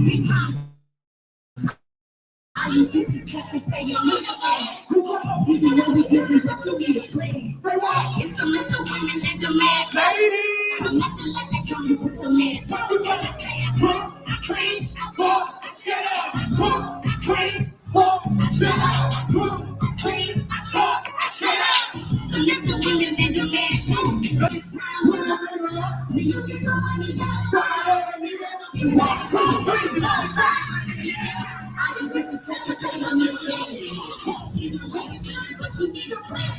I ain't bitches kept to say you need a man. Even though we different, but you need a plan. It's a list of women in demand. Ladies! So nothing like that, come you put your man. I clean, I walk, I shut up. I walk, I clean, walk, I shut up. I walk, I clean, I walk, I shut up. So list of women in demand too. Every time when you get some money outside, you walk from baby all the time. I ain't bitches kept to say you need a man. Even though you different, but you need a plan.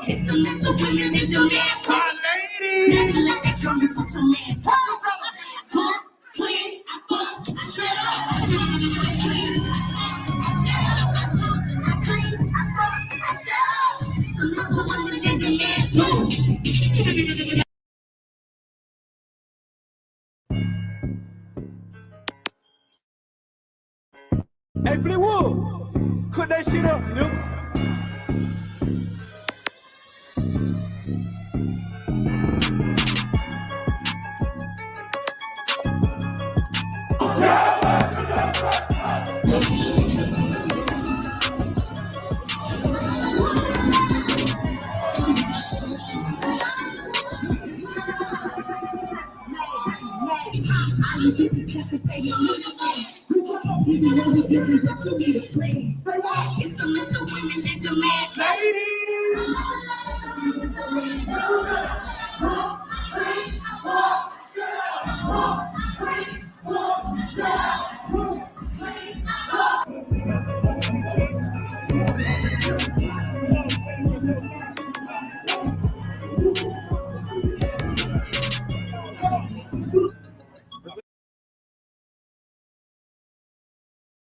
It's a list of women in demand. My lady. Nothing like that, come and put your man. Clean, I fuck, I shut up. Clean, I clean, I fuck, I shut up. It's a list of women in demand. Hey, Fleetwood, cut that shit up, nigga. I ain't bitches kept to say you need a man. Even though we different, but you need a plan. It's a list of women in demand. Ladies!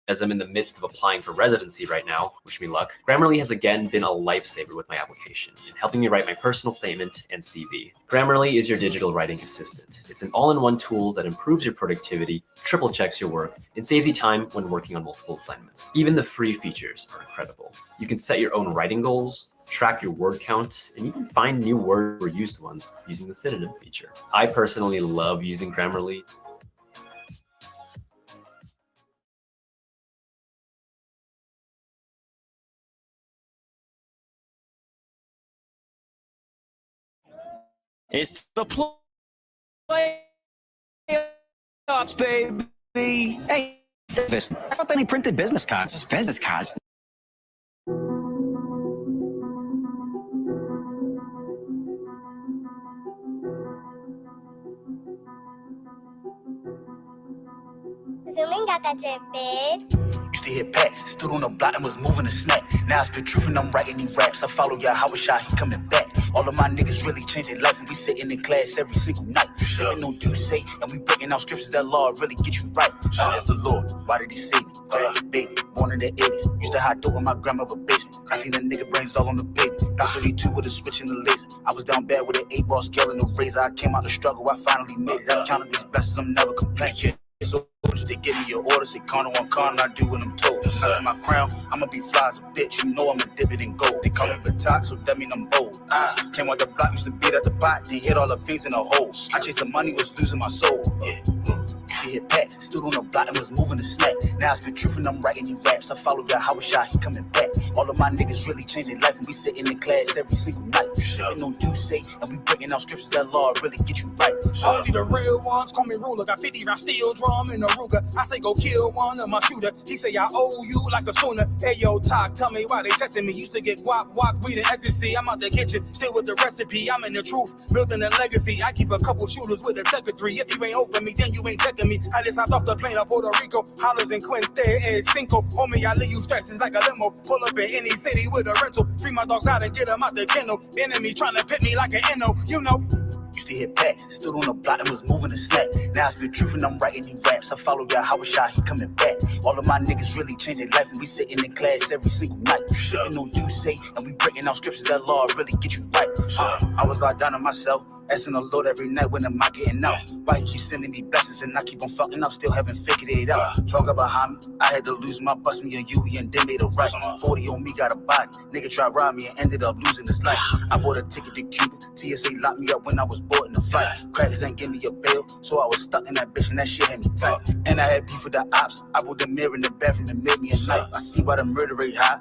As I'm in the midst of applying for residency right now, wish me luck, Grammarly has again been a lifesaver with my application in helping me write my personal statement and CV. Grammarly is your digital writing assistant. It's an all-in-one tool that improves your productivity, triple checks your work, and saves you time when working on multiple assignments. Even the free features are incredible. You can set your own writing goals, track your word count, and even find new words or used ones using the synonym feature. I personally love using Grammarly. It's the playoffs, baby. Hey, I thought they only printed business cards. It's business cards. Zooming got that drip, bitch. Used to hit packs, stood on the block and was moving a snack. Now I spit truth and I'm writing these raps. I follow y'all, how shot, he coming back. All of my niggas really changing life and we sitting in class every single night. Sipping no do say, and we breaking out scriptures that law really get you right. That's the Lord, why did he save me? Baby, born in the 80s. Used to hide dope in my grandmother's basement. I seen a nigga brains all on the pavement. Now 32 with a switch and the laser. I was down bad with an 8-ball scale and a razor. I came out the struggle, I finally made it. I counted these blessings, I'm never complaining. So they give me your order, say Connor on Connor, I do what I'm told. Sucking my crown, I'ma be fly as a bitch, you know I'm a dividend gold. They call me Batak, so that mean I'm bold. Came out the block, used to beat at the pot, then hit all the things in the holes. I chased the money, was losing my soul. Used to hit packs, stood on the block and was moving the snack. Now I spit truth and I'm writing these raps. I follow y'all, how shot, he coming back. All of my niggas really changing life and we sitting in class every single night. Sipping no do say, and we breaking out scriptures that law really get you right. Only the real ones call me ruler. Got 50 round steel drum in a Ruger. I say go kill one of my shooter. He say I owe you like a sooner. Hey yo, talk, tell me why they testing me. Used to get guap, weed and ecstasy. I'm out the kitchen, still with the recipe. I'm in the truth, building a legacy. I keep a couple shooters with a tech of 3. If you ain't over me, then you ain't checking me. I just hopped off the plane of Puerto Rico. Hollers and Quinte and Cinco. Homie, I leave you stressed, it's like a limo. Pull up in any city with a rental. Free my dogs out and get them out the kennel. Enemy trying to pit me like an NO, you know. Used to hit packs, stood on the block and was moving a snack. Now I spit truth and I'm writing these raps. I follow y'all, how shot, he coming back. All of my niggas really changing life and we sitting in class every single night. Sipping no do say, and we breaking out scriptures that law really get you right. I was locked down on myself. Asking the Lord every night when am I getting out? Why you keep sending me blessings and I keep on fucking up, still haven't figured it out. Talk about behind me, I had to lose my bus, me and you, and then made a right. 40 on me, got a body. Nigga tried to rob me and ended up losing his life. I bought a ticket to Cuba, TSA locked me up when I was boarding the flight. Crackers ain't give me a bail, so I was stuck in that bitch and that shit had me tight. And I had beef with the ops, I put the mirror in the bathroom and made me a knife. I see why the murder rate high.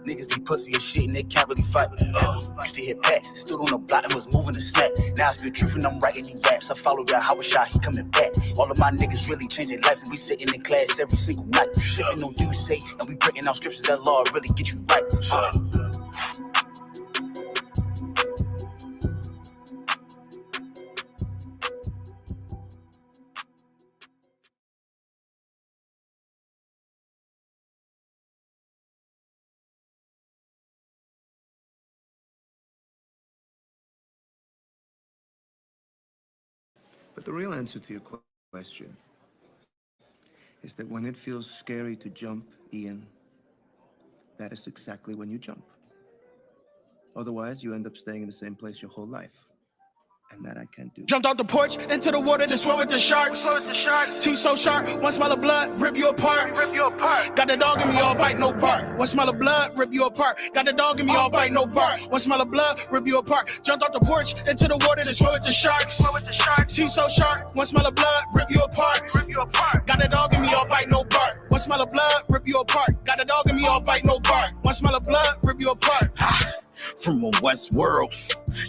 Niggas be pussy and shit and they can't really fight. Used to hit packs, stood on the block and was moving the snack. Now I spit truth and I'm writing these raps. I follow your Howard shot, he coming back. All of my niggas really changed their life and we sitting in class every single night. Sipping on do say and we breaking out scriptures that law really get you right. But the real answer to your question is that when it feels scary to jump, Ian, that is exactly when you jump. Otherwise, you end up staying in the same place your whole life. And that I can't do. Jumped off the porch into the water to swim with the sharks. Teeth so sharp, one smell of blood, rip you apart. Got the dog in me, all bite, no bark. One smell of blood, rip you apart. Got the dog in me, all bite, no bark. One smell of blood, rip you apart. Jumped off the porch into the water to swim with the sharks. Teeth so sharp, one smell of blood, rip you apart. Got the dog in me, all bite, no bark. One smell of blood, rip you apart. Got the dog in me, all bite, no bark. One smell of blood, rip you apart. From a West world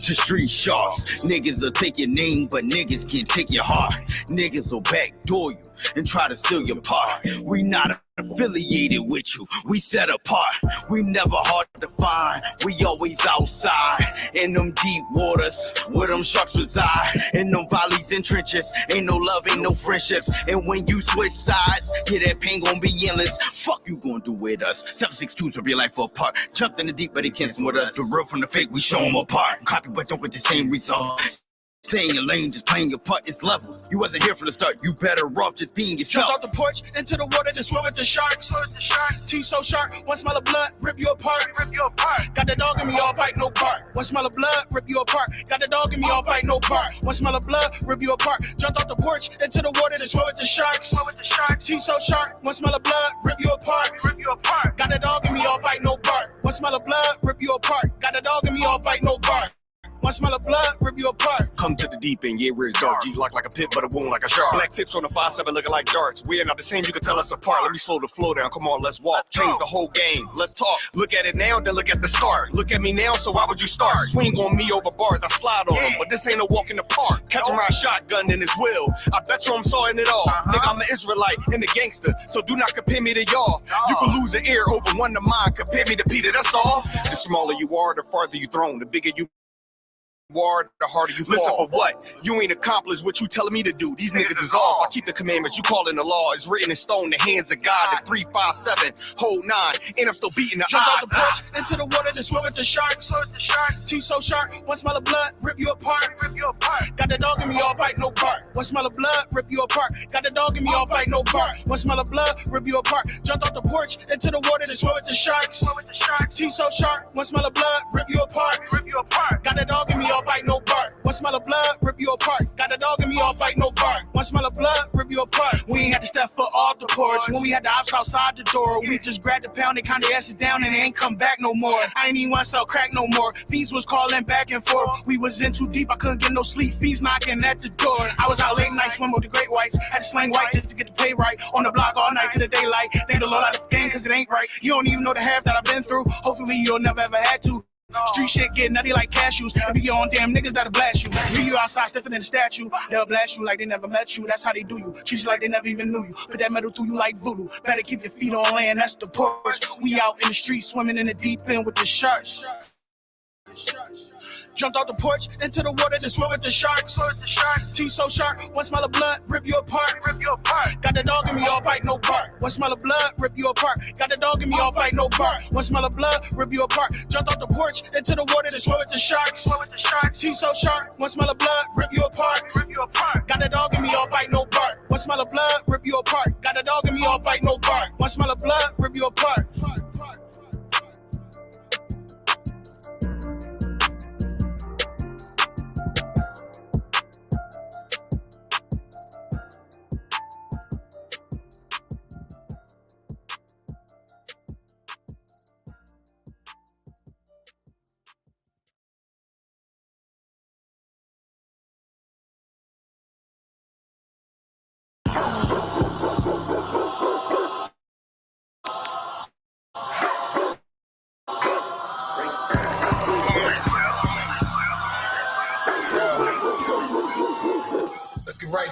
to street sharks. Niggas will take your name, but niggas can't take your heart. Niggas will backdoor you and try to steal your part. We not affiliated with you, we set apart. We never hard to find, we always outside. In them deep waters, where them sharks reside. In them valleys and trenches, ain't no love, ain't no friendships. And when you switch sides, yeah, that pain gon' be endless. Fuck you gon' do with us, 762 to be life apart. Jumped in the deep, but they can't swim with us. The real from the fake, we show them apart. Copy, but don't get the same results. Stay in your lane, just playing your part, it's levels. You wasn't here from the start, you better off just being yourself. Jumped off the porch into the water to swim with the sharks. Teeth so sharp, one smell of blood, rip you apart. Got the dog in me, all bite, no bark. One smell of blood, rip you apart. Got the dog in me, all bite, no bark. One smell of blood, rip you apart. Jumped off the porch into the water to swim with the sharks. Teeth so sharp, one smell of blood, rip you apart. Got the dog in me, all bite, no bark. One smell of blood, rip you apart. Got the dog in me, all bite, no bark. One smell of blood, rip you apart. Come to the deep end, yeah, where it's dark. G locked like a pit, but a wound like a shark. Black tips on the 5-7 looking like darts. We're not the same, you can tell us apart. Let me slow the flow down, come on, let's walk. Change the whole game, let's talk. Look at it now, then look at the start. Look at me now, so why would you start? Swing on me over bars, I slide on them, but this ain't a walk in the park. Catch him around shotgun in his will. I bet you I'm sawing it all. Nigga, I'm an Israelite and a gangster, so do not compare me to y'all. You can lose an ear over one to mine, compare me to Peter, that's all. The smaller you are, the farther you thrown. The bigger you are, the harder you fall. Listen for what? You ain't accomplished what you telling me to do. These niggas is off. I keep the commandments you calling the law. It's written in stone, the hands of God. The 3, 5, 7, hold 9, and I'm still beating the Jump odds. out the porch into the water to swim with the sharks. Teeth so sharp, one smell of blood, rip you apart. Got the dog in me, all bite, no bark. One smell of blood, rip you apart. Got the dog in me, all bite, no bark. One smell of blood, rip you apart. Jumped off the porch into the water to swim with the sharks. Teeth so sharp, one smell of blood, rip you apart. Got the dog in me, all bite, no bark. One smell of blood, rip you apart. Got the dog in me, all bite, no bark. One smell of blood, rip you apart. We ain't had to step foot off the porch. When we had the ops outside the door, we just grabbed the pound, they kinda asses down, and they ain't come back no more. I ain't even want to sell crack no more. Fiends was calling back and forth. We was in too deep, I couldn't get no sleep. Fiends knocking at the door. I was out late night swimming with the great whites. Had to slang white just to get the pay right. On the block all night to the daylight. Thank the Lord out of the game, cause it ain't right. You don't even know the half that I've been through. Hopefully you'll never ever had to. Street shit get nutty like cashews. It be your own damn niggas that'll blast you. Leave you outside stiffing in the statue. They'll blast you like they never met you. That's how they do you. Treat you like they never even knew you. Put that metal through you like voodoo. Better keep your feet on land, that's the porch. We out in the street swimming in the deep end with the sharks. Jumped off the porch into the water to swim with the sharks. Teeth so sharp, one smell of blood, rip you apart. Got the dog in me, all bite, no bark. One smell of blood, rip you apart. Got the dog in me, all bite, no bark. One smell of blood, rip you apart. Jumped off the porch into the water to swim with the sharks. Teeth so sharp, one smell of blood, rip you apart. Got the dog in me, all bite, no bark. One smell of blood, rip you apart. Got the dog in me, all bite, no bark. One smell of blood, rip you apart.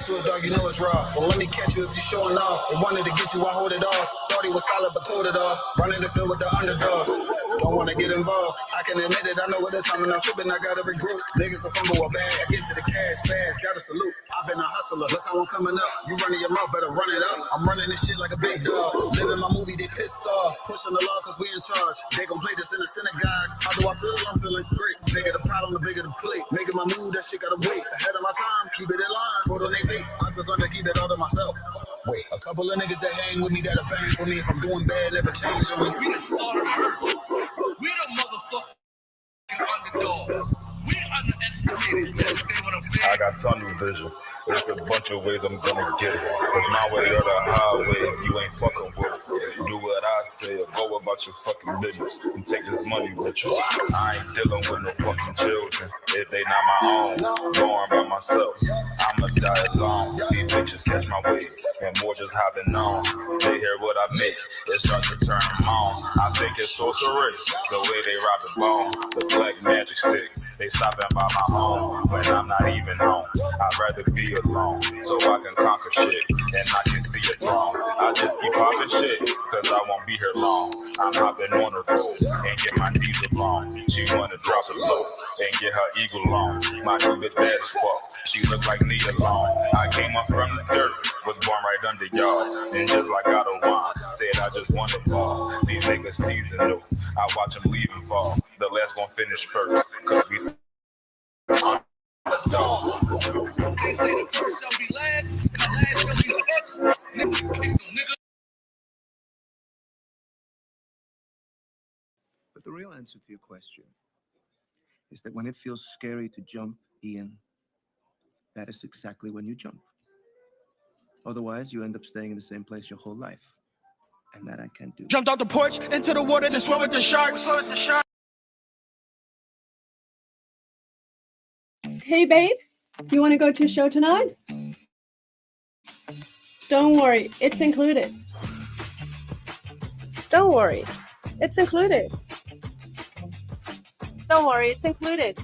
to it, dog, you know it's raw. Well, let me catch you if you showing off. They wanted to get you, I hold it off. Thought he was solid, but told it off. Running the field with the underdog. Don't wanna get involved. I can admit it, I know what it's time and I'm tripping, I got every group. Niggas a fumble a bag, I get to the cash fast, gotta salute. I've been a hustler, look how I'm coming up. You running your mouth, better run it up. I'm running this shit like a big dog. Living my movie, they pissed off. Pushing the law cause we in charge. They gon' play this in the synagogues. How do I feel? I'm feeling great. Bigger the problem, the bigger the plate. Making my move, that shit gotta wait. Ahead of my time, keep it in line. Put on their face. I just learned to keep it all to myself. Wait, a couple of niggas that hang with me that'll bang for me. If I'm doing bad, never change on me. We the salt of the earth. We the motherfucking underdogs. We underestimated. You understand what I'm saying? I got tunnel vision. There's a bunch of ways I'm gonna get it. It's my way or the highway. You ain't fucking with it. Do what I say or go about your fucking business and take this money with you. I ain't dealing with no fucking children. If they not my own, going by myself. I'ma die alone. These bitches catch my wave and more just hopping on. They hear what I make, it starts to turn them on. I think it's sorcery, the way they rob the bone. The black magic stick, they stopping by my home when I'm not even home. I'd rather be alone so I can conquer shit and I can see it wrong. I just keep popping shit cause I won't be here long. I'm hopping on the road and get my diesel on. She wanna drop it low and get her eagle on. My nigga bad as fuck, she look like me alone. I came up from the dirt, was born right under y'all. And just like I don't want, said I just want the ball. These niggas seasonal, I watch them leave and fall. The last one finish first, cause we They say the first shall be last, and the last shall be first. Niggas kick them, nigga. But the real answer to your question is that when it feels scary to jump, Ian, that is exactly when you jump. Otherwise, you end up staying in the same place your whole life. And that I can't do. Jumped out the porch into the water to swim with the sharks. Hey, babe, you want to go to a show tonight? Don't worry, it's included. Don't worry, it's included. Don't worry, it's included.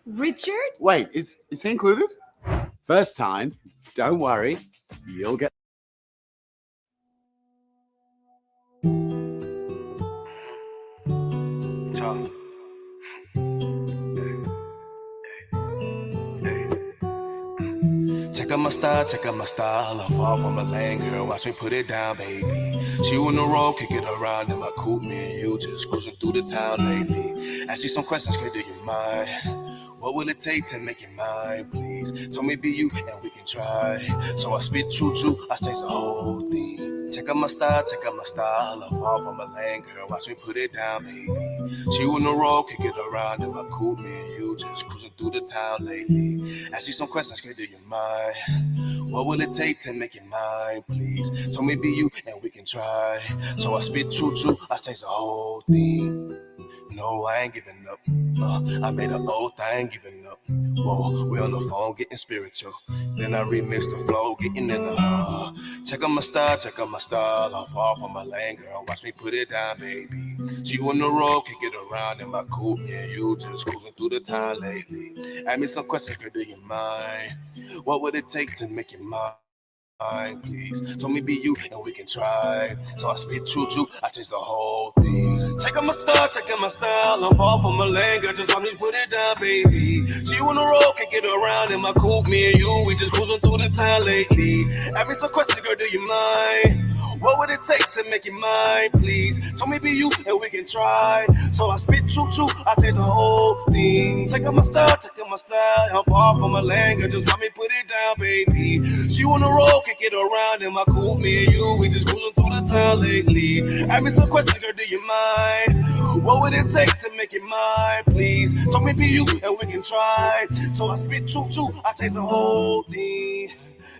Richard? Wait, is he included? First time, don't worry, you'll get. Check out my style. I fall from a lane, girl. Watch me put it down, baby. She on the road, kick it around in my coupe. Me and you just cruising through the town lately. Ask you some questions, girl, do you mind? What will it take to make you mine, please? Tell me be you and we can try. So I spit true, I change the whole thing. Check out my style. I fall from a lane, girl. Watch me put it down, baby. She on the road, kick it around in my coupe. Me and you just cruising through the town lately. Ask you some questions, girl, do you mind? What will it take to make you mine, please? Tell me be you and we can try. So I spit true, I change the whole thing. No, I ain't giving up. I made an oath, I ain't giving up. Whoa, we on the phone getting spiritual. Then I remix the flow, getting in the check out my style. I fall from my lane, girl. Watch me put it down, baby. She on the road, kick it around in my coupe. Yeah, you just cruising through the town lately. Ask me some questions, girl, do you mind? What would it take to make you mine, please? Tell me be you and we can try. So I spit true, I change the whole thing. Take out my style, I'm far from a lane, girl, just want me put it down, baby. She on the road, can get around in my coupe, me and you, we just cruising through the town lately. Ask me some questions, girl, do you mind? What would it take to make you mine, please? Tell me be you and we can try. So I spit true, I change the whole thing. Take out my style, I'm far from a lane, girl, just want me put it down, baby. She on the road, can get around in my coupe, me and you, we just cruising through the town lately. Ask me some questions, girl, do you mind? What would it take to make it mine, please? Tell me be you and we can try. So I spit true, I change the whole thing.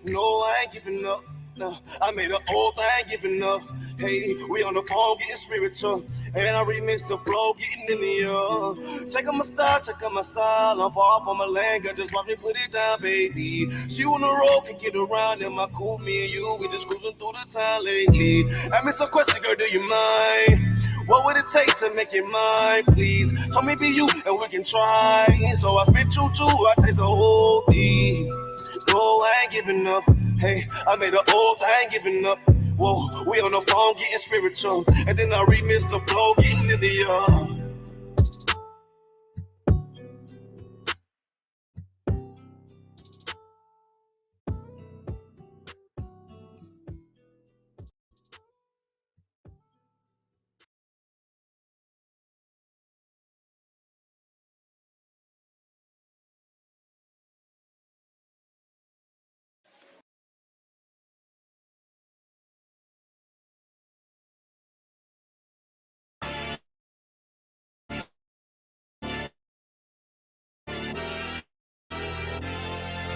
No, I ain't giving up. No, I made an oath, I ain't giving up. Hey, we on the phone getting spiritual. And I remix the flow, getting in the air. Check out my style. I'm far from a lane, girl, just watch me put it down, baby. She on the road, can get around in my coupe. Me and you, we just cruising through the town lately. Ask me some questions, girl, do you mind? What would it take to make it mine, please? Tell me be you and we can try. So I spit true, I change the whole thing. Oh, I ain't giving up. Hey, I made an oath, I ain't giving up. Whoa, we on the phone getting spiritual. And then I remix the flow, getting in the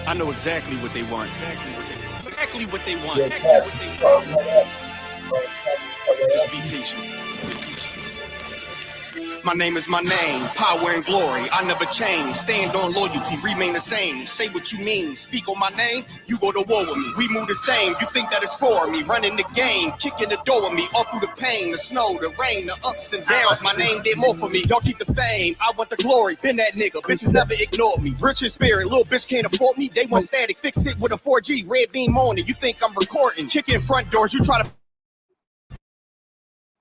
I know exactly what they want. Exactly what they want. Yeah, Exactly what they want. Just be patient. My name is my name, power and glory, I never change. Stand on loyalty, remain the same. Say what you mean, speak on my name, you go to war with me. We move the same, you think that it's for me. Running the game, kicking the door with me. All through the pain, the snow, the rain, the ups and downs. My name did more for me. Y'all keep the fame, I want the glory. Been that nigga, bitches never ignored me. Rich in spirit, little bitch can't afford me. They want static, fix it with a 4G, red beam on it. You think I'm recording, kicking front doors, you try to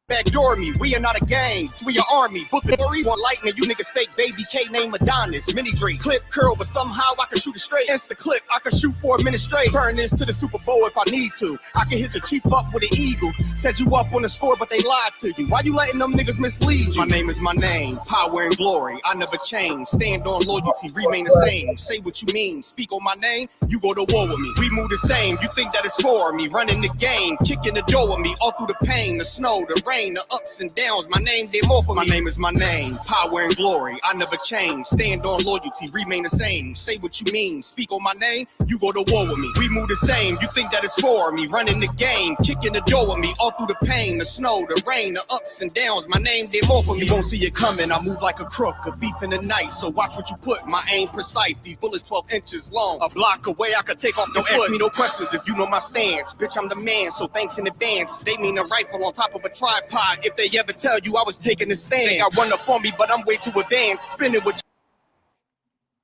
backdoor me, we are not a gang, we are army. Book the story, want lightning, you niggas fake baby K name Adonis. Mini drink, clip curl, but somehow I can shoot it straight. Insta clip, I can shoot for a minute straight. Turn this to the Super Bowl if I need to. I can hit your chief up with an eagle. Set you up on the score, but they lied to you. Why you letting them niggas mislead you? My name is my name, power and glory, I never change. Stand on loyalty, remain the same. Say what you mean, speak on my name, you go to war with me. We move the same, you think that it's for me. Running the game, kicking the door with me. All through the pain, the snow, the rain, the ups and downs. My name did more for me. My name is my name, power and glory, I never change. Stand on loyalty, remain the same. Say what you mean, speak on my name, you go to war with me. We move the same, you think that it's for me. Running the game, kicking the door with me. All through the pain, the snow, the rain, the ups and downs. My name did more for me. You won't see it coming, I move like a crook, a thief in the night. So watch what you put, my aim precise. These bullets 12 inches long, a block away I could take off the foot. Don't ask me no questions if you know my stance. Bitch, I'm the man, so thanks in advance. They mean a rifle on top of a tripod. If they ever tell you I was taking a stand, they got run up on me, but I'm way too advanced. Spinning with.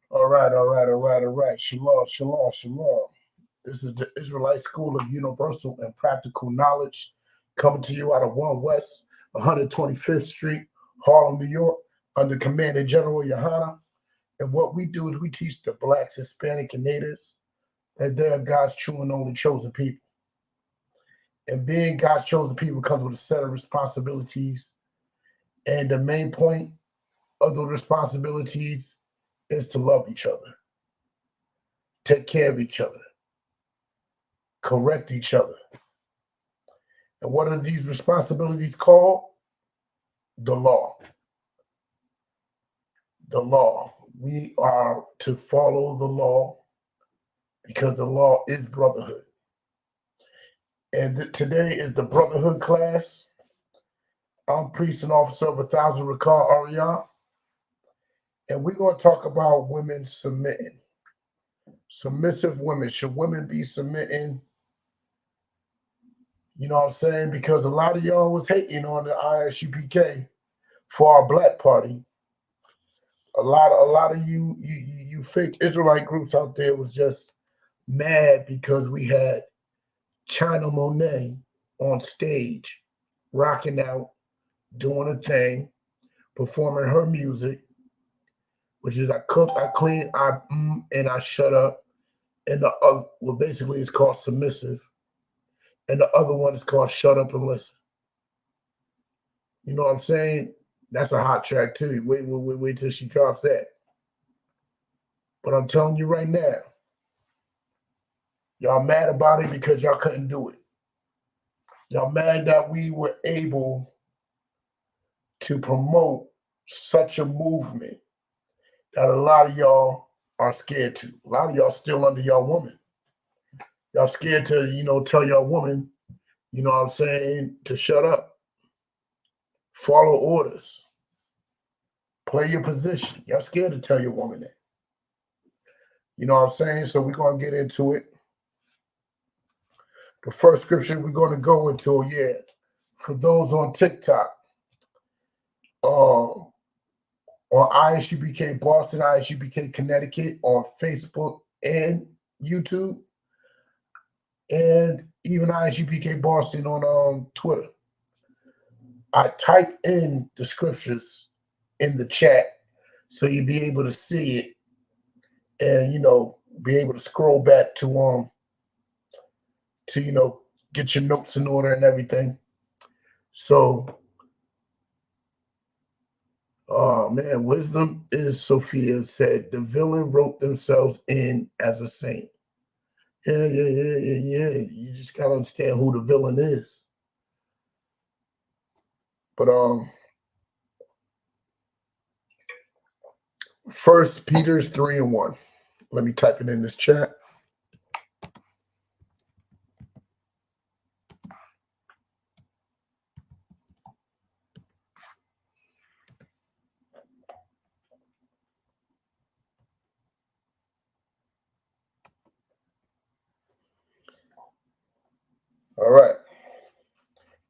All right. Shalom. This is the Israelite School of Universal and Practical Knowledge, coming to you out of 1 West 125th Street, Harlem, New York, under Commander General Yohana. And what we do is we teach the Blacks, Hispanic, and Natives that they are God's true and only chosen people. And being God's chosen people comes with a set of responsibilities. And the main point of those responsibilities is to love each other, take care of each other, correct each other. And what are these responsibilities called? The law. The law. We are to follow the law because the law is brotherhood. And today is the brotherhood class. I'm priest and officer of 1,000 Rakar Arian. And we're going to talk about women submitting. Submissive women. Should women be submitting? You know what I'm saying? Because a lot of y'all was hating on the ISUPK for our black party. A lot of you fake Israelite groups out there was just mad because we had China Monet on stage, rocking out, doing a thing, performing her music, which is I cook, I clean, and I shut up. And the other, well, basically it's called submissive. And the other one is called shut up and listen. You know what I'm saying? That's a hot track too. Wait till she drops that. But I'm telling you right now, y'all mad about it because y'all couldn't do it. Y'all mad that we were able to promote such a movement that a lot of y'all are scared to. A lot of y'all still under y'all woman. Y'all scared to, tell y'all woman, you know what I'm saying, to shut up. Follow orders. Play your position. Y'all scared to tell your woman that. You know what I'm saying? So we're going to get into it. The first scripture we're going to go into, for those on TikTok, on ISUPK Boston, ISUPK Connecticut, on Facebook and YouTube, and even ISUPK Boston on Twitter. I type in the scriptures in the chat so you'll be able to see it and, you know, be able to scroll back to you know, get your notes in order and everything. So, oh man, Wisdom is Sophia said the villain wrote themselves in as a saint. Yeah. You just gotta understand who the villain is. But 1 Peter 3:1. Let me type it in this chat. All right.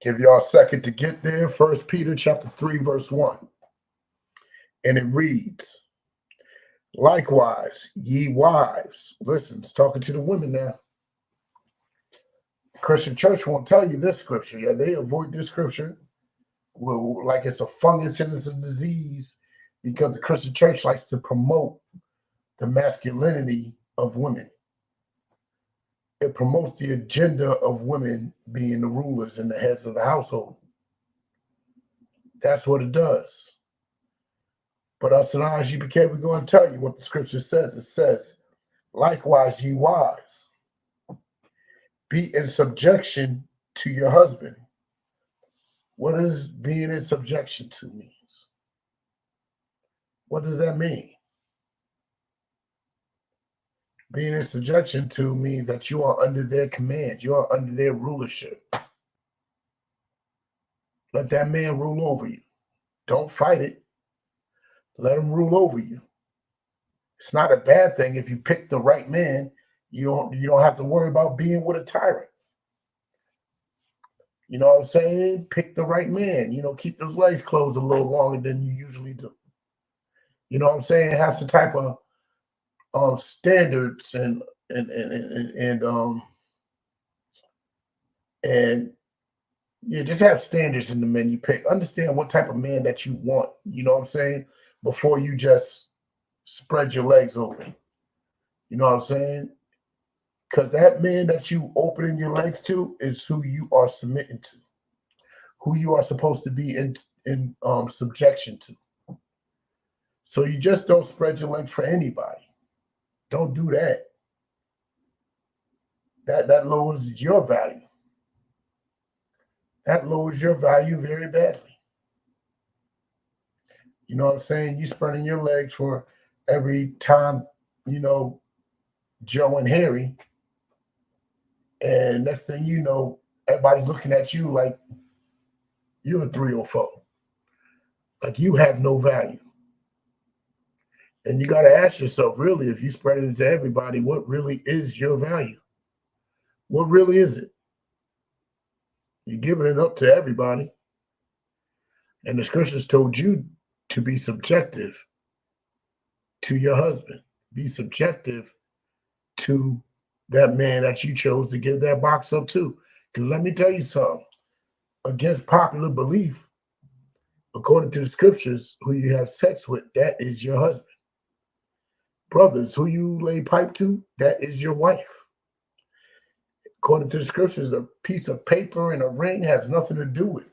Give y'all a second to get there. 1 Peter chapter 3, verse 1. And it reads, likewise, ye wives. Listen, it's talking to the women now. The Christian church won't tell you this scripture. Yeah, they avoid this scripture like it's a fungus and it's a disease because the Christian church likes to promote the masculinity of women. It promotes the agenda of women being the rulers and the heads of the household. That's what it does. But us in ISUPK, we're going to tell you what the scripture says. It says, likewise, ye wives, be in subjection to your husband. What does being in subjection to means? What does that mean? Being in subjection to means that you are under their command. You are under their rulership. Let that man rule over you. Don't fight it. Let him rule over you. It's not a bad thing if you pick the right man. You don't have to worry about being with a tyrant. You know what I'm saying? Pick the right man. You know, keep those legs closed a little longer than you usually do. You know what I'm saying? Have some type of standards and yeah, just have standards in the men you pick. Understand what type of man that you want. You know what I'm saying? Before you just spread your legs open. You know what I'm saying? Because that man that you opening your legs to is who you are submitting to, who you are supposed to be in subjection to. So you just don't spread your legs for anybody. Don't do that. That lowers your value. That lowers your value very badly. You know what I'm saying? You spreading your legs for every time, you know, Joe and Harry. And next thing you know, everybody's looking at you like you're a 304. Like you have no value. And you got to ask yourself, really, if you spread it to everybody, what really is your value? What really is it? You're giving it up to everybody. And the scriptures told you to be subjective to your husband. Be subjective to that man that you chose to give that box up to. Because let me tell you something. Against popular belief, according to the scriptures, who you have sex with, that is your husband. Brothers, who you lay pipe to, that is your wife. According to the scriptures, a piece of paper and a ring has nothing to do with it.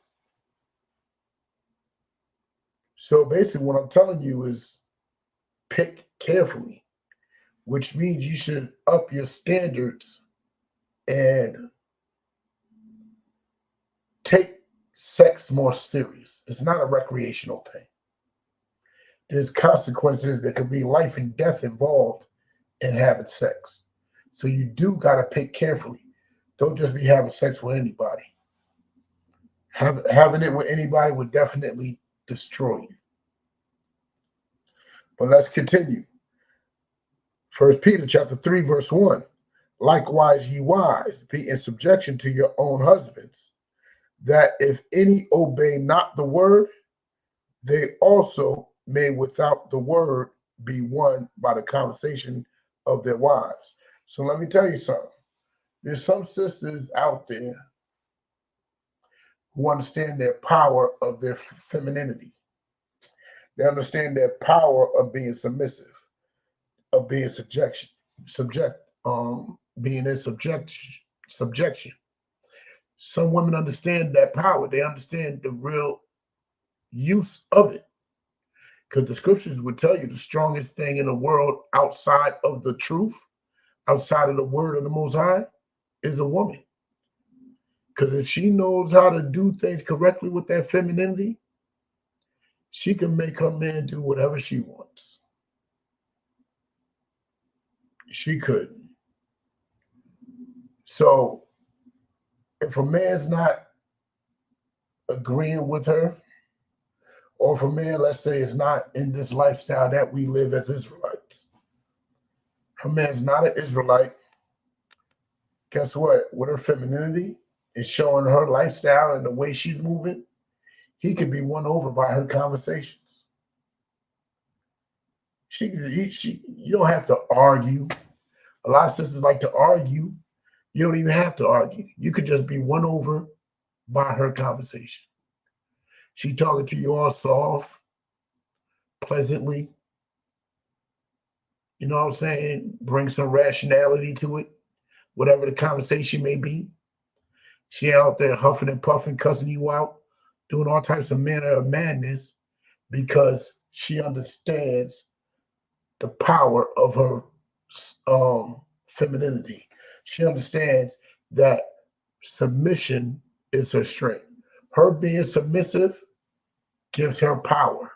So basically what I'm telling you is pick carefully, which means you should up your standards and take sex more serious. It's not a recreational thing. There's consequences. There could be life and death involved in having sex. So you do got to pick carefully. Don't just be having sex with anybody. Having it with anybody would definitely destroy you. But let's continue. 1 Peter chapter 3, verse 1. Likewise, ye wives, be in subjection to your own husbands, that if any obey not the word, they also may without the word be won by the conversation of their wives. So let me tell you something. There's some sisters out there who understand their power of their femininity. They understand their power of being submissive, of being being in subjection. Some women understand that power. They understand the real use of it. Because the scriptures would tell you the strongest thing in the world outside of the truth, outside of the word of the Most High, is a woman. Because if she knows how to do things correctly with that femininity, she can make her man do whatever she wants. She could. So if a man's not agreeing with her, or if a man, let's say, is not in this lifestyle that we live as Israelites, her man's not an Israelite, guess what? With her femininity and showing her lifestyle and the way she's moving, he could be won over by her conversations. You don't have to argue. A lot of sisters like to argue. You don't even have to argue. You could just be won over by her conversation. She talking to you all soft, pleasantly. You know what I'm saying? Bring some rationality to it, whatever the conversation may be. She out there huffing and puffing, cussing you out, doing all types of manner of madness because she understands the power of her femininity. She understands that submission is her strength. Her being submissive gives her power.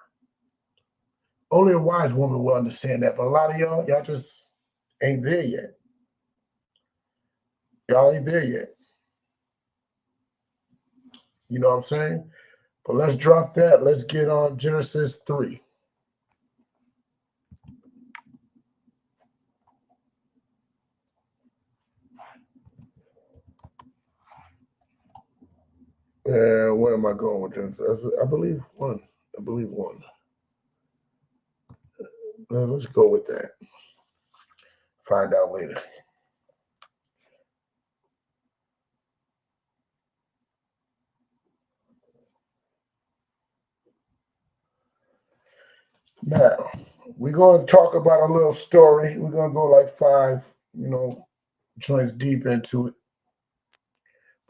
Only a wise woman will understand that, but a lot of y'all just ain't there yet. Y'all ain't there yet. You know what I'm saying? But let's drop that. Let's get on Genesis 3. Where am I going with Genesis? I believe one. Let's go with that. Find out later. Now, we're going to talk about a little story. We're going to go like 5, joints deep into it.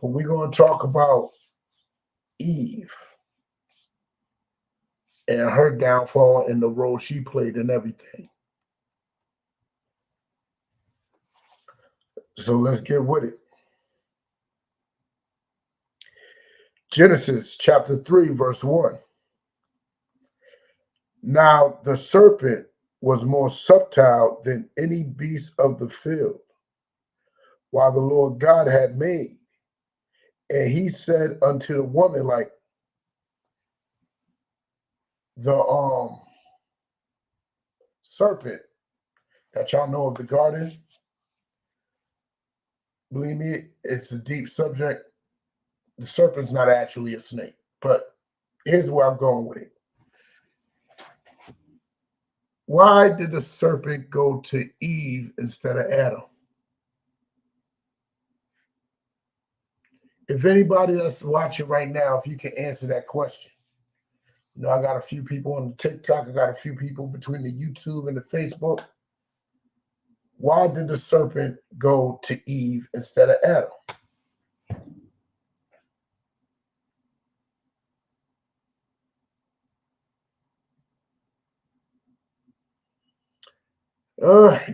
But we're going to talk about Eve and her downfall and the role she played in everything. So let's get with it. Genesis chapter 3, verse 1. Now the serpent was more subtle than any beast of the field, while the Lord God had made. And he said unto the woman, like the serpent that y'all know of the garden. Believe me, it's a deep subject. The serpent's not actually a snake, but here's where I'm going with it. Why did the serpent go to Eve instead of Adam? If anybody that's watching right now, if you can answer that question. I got a few people on the TikTok. I got a few people between the YouTube and the Facebook. Why did the serpent go to Eve instead of Adam?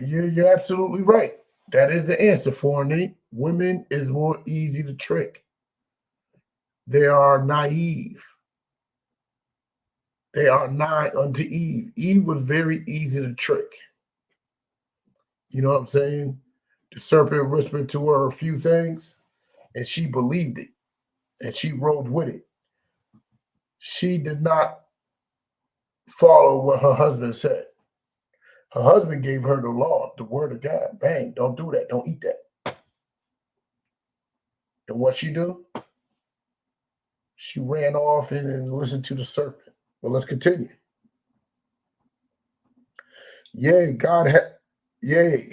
You're absolutely right. That is the answer, Forney. Women is more easy to trick. They are naive. They are nigh unto Eve. Eve was very easy to trick. You know what I'm saying? The serpent whispered to her a few things, and she believed it, and she rode with it. She did not follow what her husband said. Her husband gave her the law, the word of God. Bang, don't do that. Don't eat that. And what she do? She ran off and listened to the serpent. Well, let's continue. Yea,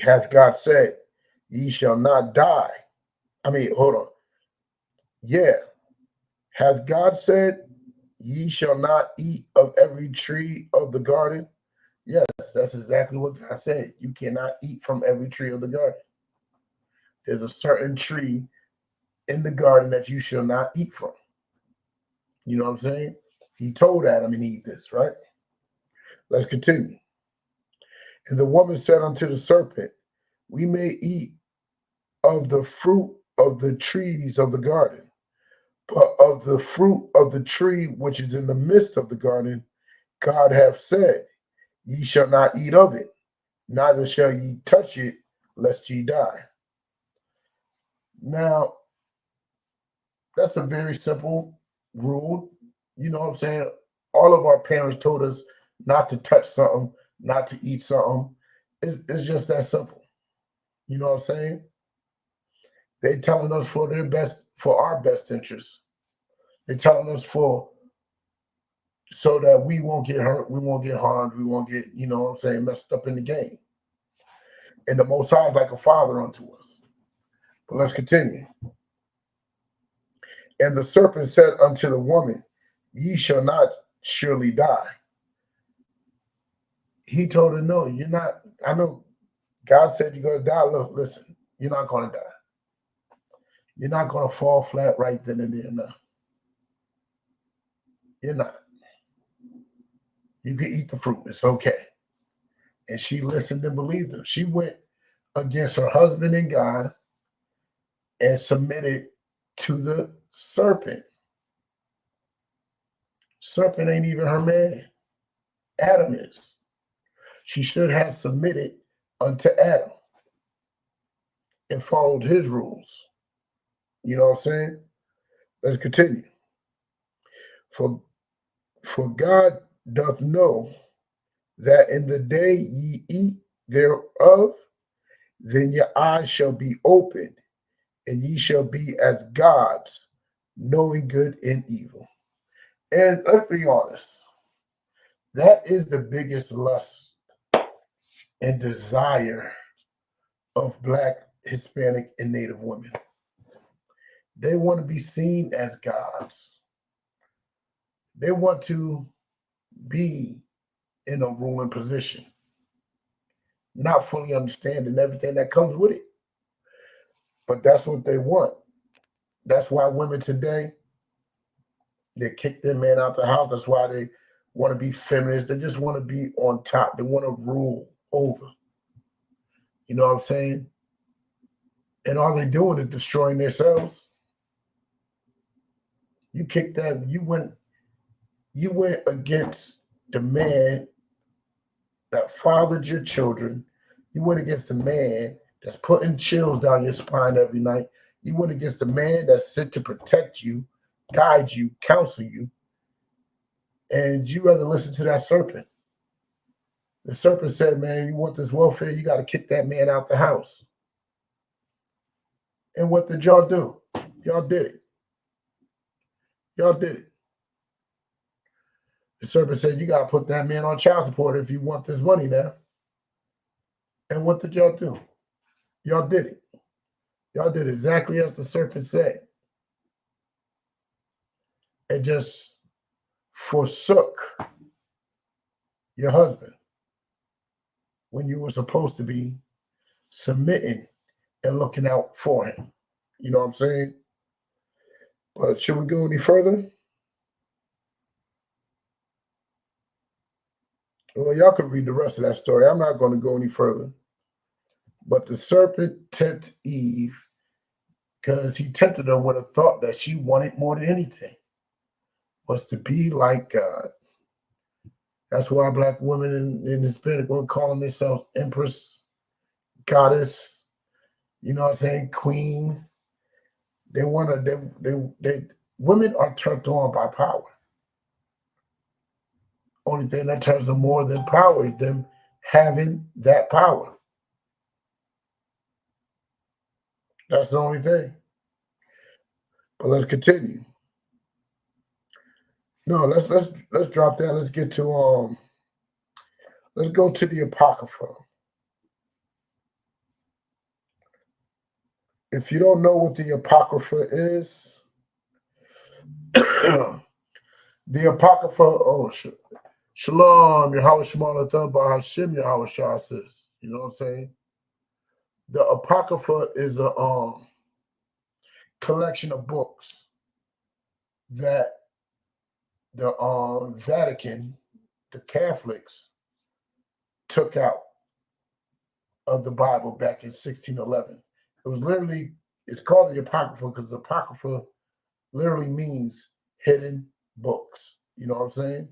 hath God said, ye shall not die. I mean, hold on. Yeah. Hath God said, ye shall not eat of every tree of the garden? Yes, that's exactly what God said. You cannot eat from every tree of the garden. There's a certain tree in the garden that you shall not eat from. You know what I'm saying? He told Adam and Eve this, right? Let's continue. And the woman said unto the serpent, we may eat of the fruit of the trees of the garden, but of the fruit of the tree which is in the midst of the garden, God hath said, ye shall not eat of it, neither shall ye touch it, lest ye die. Now, that's a very simple rule. You know what I'm saying? All of our parents told us not to touch something, not to eat something. It's just that simple. You know what I'm saying? They're telling us for their best, for our best interests. They're telling us so that we won't get hurt, we won't get harmed, we won't get, you know what I'm saying, messed up in the game. And the Most High is like a father unto us. But let's continue. And the serpent said unto the woman, ye shall not surely die. He told her, no, you're not. I know God said you're going to die. Look, listen, you're not going to die. You're not going to fall flat right then and there. No. You're not. You can eat the fruit. It's okay. And she listened and believed him. She went against her husband and God and submitted to the serpent. Serpent ain't even her man. Adam is. She should have submitted unto Adam and followed his rules. You know what I'm saying? Let's continue. For God doth know that in the day ye eat thereof, then your eyes shall be opened, and ye shall be as gods, knowing good and evil. And let's be honest, that is the biggest lust and desire of Black, Hispanic, and Native women. They want to be seen as gods. They want to be in a ruling position, not fully understanding everything that comes with it. But that's what they want. That's why women today, they kick their man out the house. That's why they want to be feminists. They just want to be on top. They want to rule over. You know what I'm saying? And all they're doing is destroying themselves. You kicked that, you went against the man that fathered your children. You went against the man that's putting chills down your spine every night. You went against the man that's sent to protect you, guide you, counsel you. And you rather listen to that serpent. The serpent said, man, you want this welfare, you got to kick that man out the house. And what did y'all do? Y'all did it. Y'all did it. The serpent said, you got to put that man on child support if you want this money now. And what did y'all do? Y'all did it. Y'all did exactly as the serpent said. And just forsook your husband when you were supposed to be submitting and looking out for him. You know what I'm saying? But should we go any further? Well, y'all could read the rest of that story. I'm not going to go any further. But the serpent tempted Eve because he tempted her with a thought that she wanted more than anything, was to be like God. That's why Black women in Hispanic women calling themselves empress, goddess, you know what I'm saying, queen. They want to, they women are turned on by power. Only thing that turns them more than power is them having that power. That's the only thing. But let's continue. No, let's drop that. Let's get to let's go to the Apocrypha. If you don't know what the Apocrypha is, the Apocrypha, Shalom, Yahweh Shema Latha Hashem Yahweh Shah says, you know what I'm saying? The Apocrypha is a collection of books that the Vatican, the Catholics, took out of the Bible back in 1611. It was literally, it's called the Apocrypha because the Apocrypha literally means hidden books. You know what I'm saying?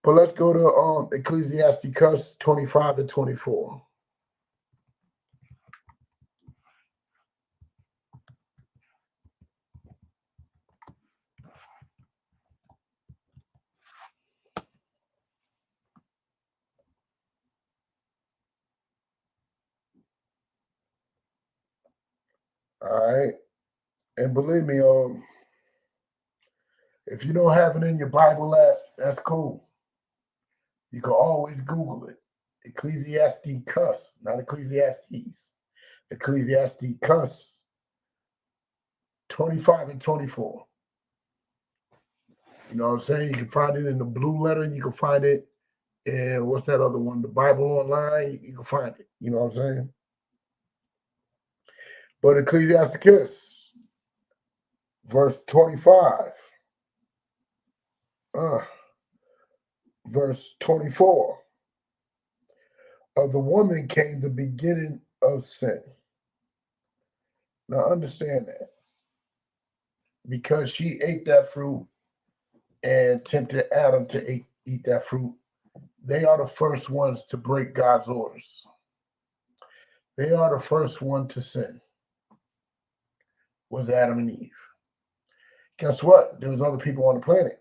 But let's go to Ecclesiasticus 25 and 24. All right. And believe me, if you don't have it in your Bible app, that's cool. You can always Google it. Ecclesiasticus, not Ecclesiastes. Ecclesiasticus 25 and 24. You know what I'm saying? You can find it in the blue letter. You can find it in, what's that other one? The Bible Online. You can find it. You know what I'm saying? But Ecclesiasticus, verse 25, verse 24. Of the woman came the beginning of sin. Now understand that. Because she ate that fruit and tempted Adam to eat that fruit, they are the first ones to break God's orders. They are the first one to sin. Was Adam and Eve. Guess what? There was other people on the planet.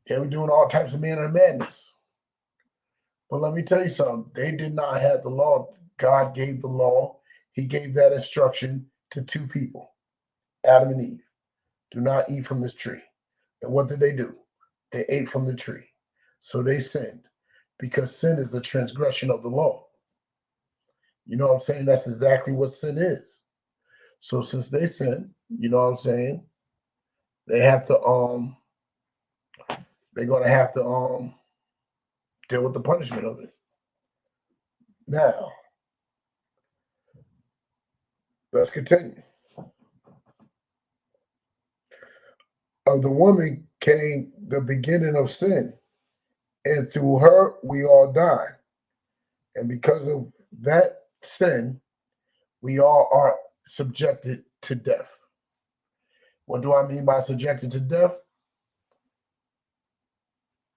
They were doing all types of manner of madness. But let me tell you something. They did not have the law. God gave the law. He gave that instruction to two people, Adam and Eve. Do not eat from this tree. And what did they do? They ate from the tree. So they sinned because sin is the transgression of the law. You know what I'm saying? That's exactly what sin is. So since they sinned, you know what I'm saying? They have to they're gonna have to deal with the punishment of it. Now, let's continue. Of the woman came the beginning of sin, and through her we all die. And because of that sin, we all are subjected to death. What do I mean by subjected to death?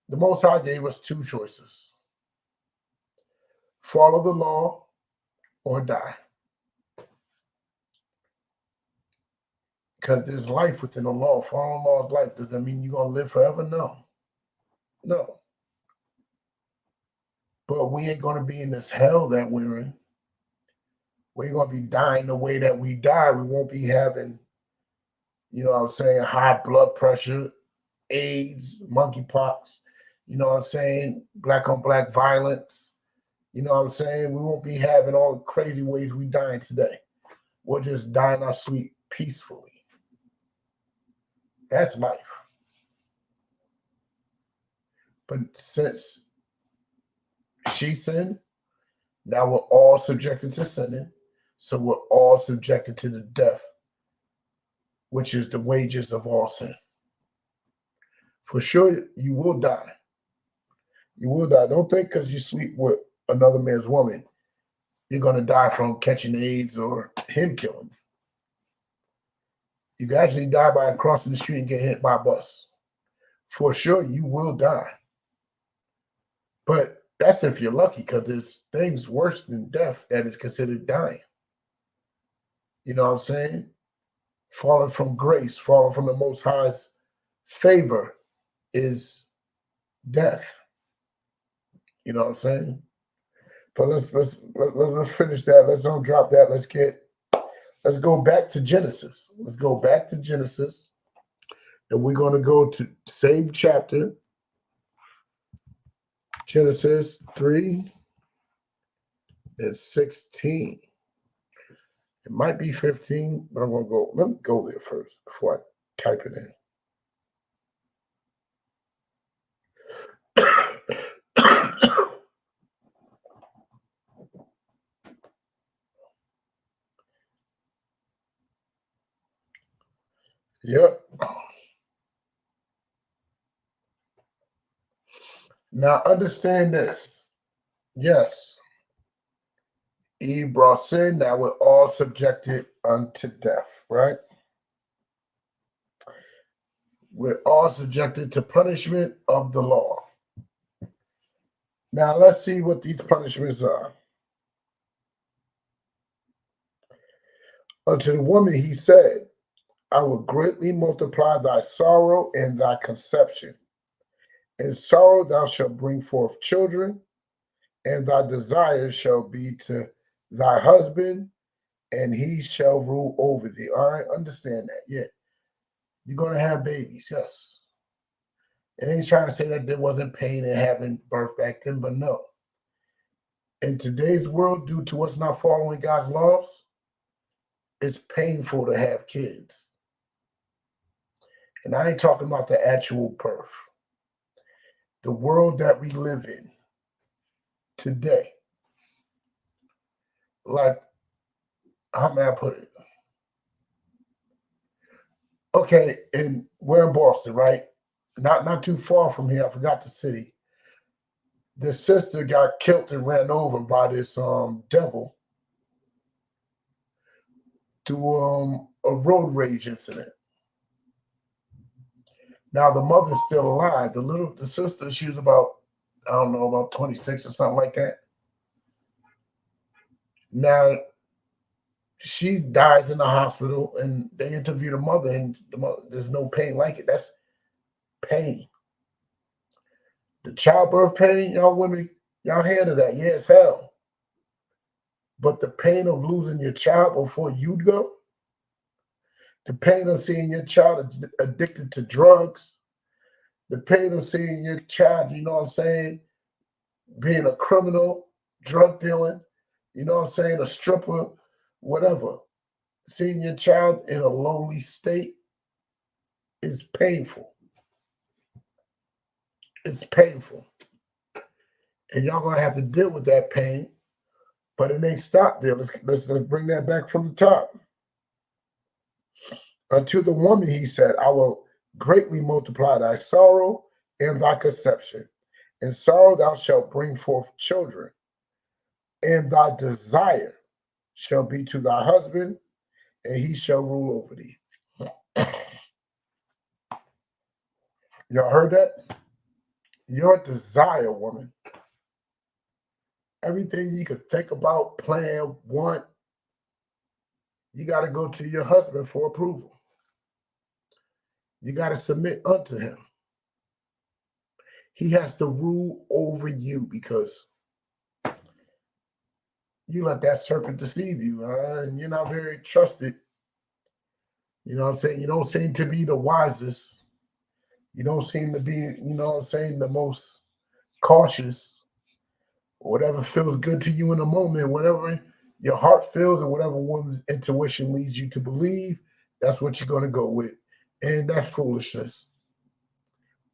The Most High gave us two choices: follow the law or die. Because there's life within the law. Following the law is life. Does that mean you're going to live forever? No. No. But we ain't going to be in this hell that we're in. We ain't going to be dying the way that we die. We won't be having, you know what I'm saying, high blood pressure, AIDS, monkeypox, you know what I'm saying, black on black violence. You know what I'm saying? We won't be having all the crazy ways we dying today. We'll just die in our sleep peacefully. That's life. But since she sinned, now we're all subjected to sinning. So we're all subjected to the death, which is the wages of all sin. For sure, you will die. You will die. Don't think because you sleep with another man's woman, you're going to die from catching AIDS or him killing you. You can actually die by crossing the street and get hit by a bus. For sure, you will die. But that's if you're lucky, because there's things worse than death that is considered dying. You know what I'm saying? Falling from grace, falling from the Most High's favor is death. You know what I'm saying? But let's finish that. Let's don't drop that. Let's go back to Genesis. Let's go back to Genesis. And we're going to go to same chapter, Genesis 3 and 16. It might be 15, but I'm going to go. Let me go there first before I type it in. Yep. Now understand this. Yes, Eve brought sin, now we're all subjected unto death, right? We're all subjected to punishment of the law. Now let's see what these punishments are. Unto the woman he said, I will greatly multiply thy sorrow and thy conception. In sorrow thou shalt bring forth children, and thy desire shall be to thy husband, and he shall rule over thee. All right, understand that. Yeah. You're going to have babies, yes. It ain't trying to say that there wasn't pain in having birth back then, but no. In today's world, due to us not following God's laws, it's painful to have kids. And I ain't talking about the actual birth. The world that we live in today, like, how may I put it? Okay, and we're in Boston, right? Not too far from here. I forgot the city. The sister got killed and ran over by this devil through a road rage incident. Now the mother's still alive. The sister, she was about, I don't know, about 26 or something like that. Now she dies in the hospital, and they interview the mother, and there's no pain like it. That's pain. The childbirth pain, y'all women, y'all handle that. Yeah, it's hell. But the pain of losing your child before you go, the pain of seeing your child addicted to drugs, the pain of seeing your child, you know what I'm saying, being a criminal, drug dealing, you know what I'm saying, a stripper, whatever. Seeing your child in a lonely state is painful. It's painful. And y'all gonna have to deal with that pain, but it ain't stopped there. Let's bring that back from the top. Unto the woman he said, I will greatly multiply thy sorrow and thy conception. In sorrow thou shalt bring forth children, and thy desire shall be to thy husband, and he shall rule over thee. Y'all heard that? Your desire, woman. Everything you could think about, plan, want, you got to go to your husband for approval. You got to submit unto him. He has to rule over you because you let that serpent deceive you, and you're not very trusted. You know what I'm saying? You don't seem to be the wisest. You don't seem to be, you know what I'm saying, the most cautious. Whatever feels good to you in the moment, whatever your heart feels, or whatever woman's intuition leads you to believe, that's what you're going to go with. And that's foolishness.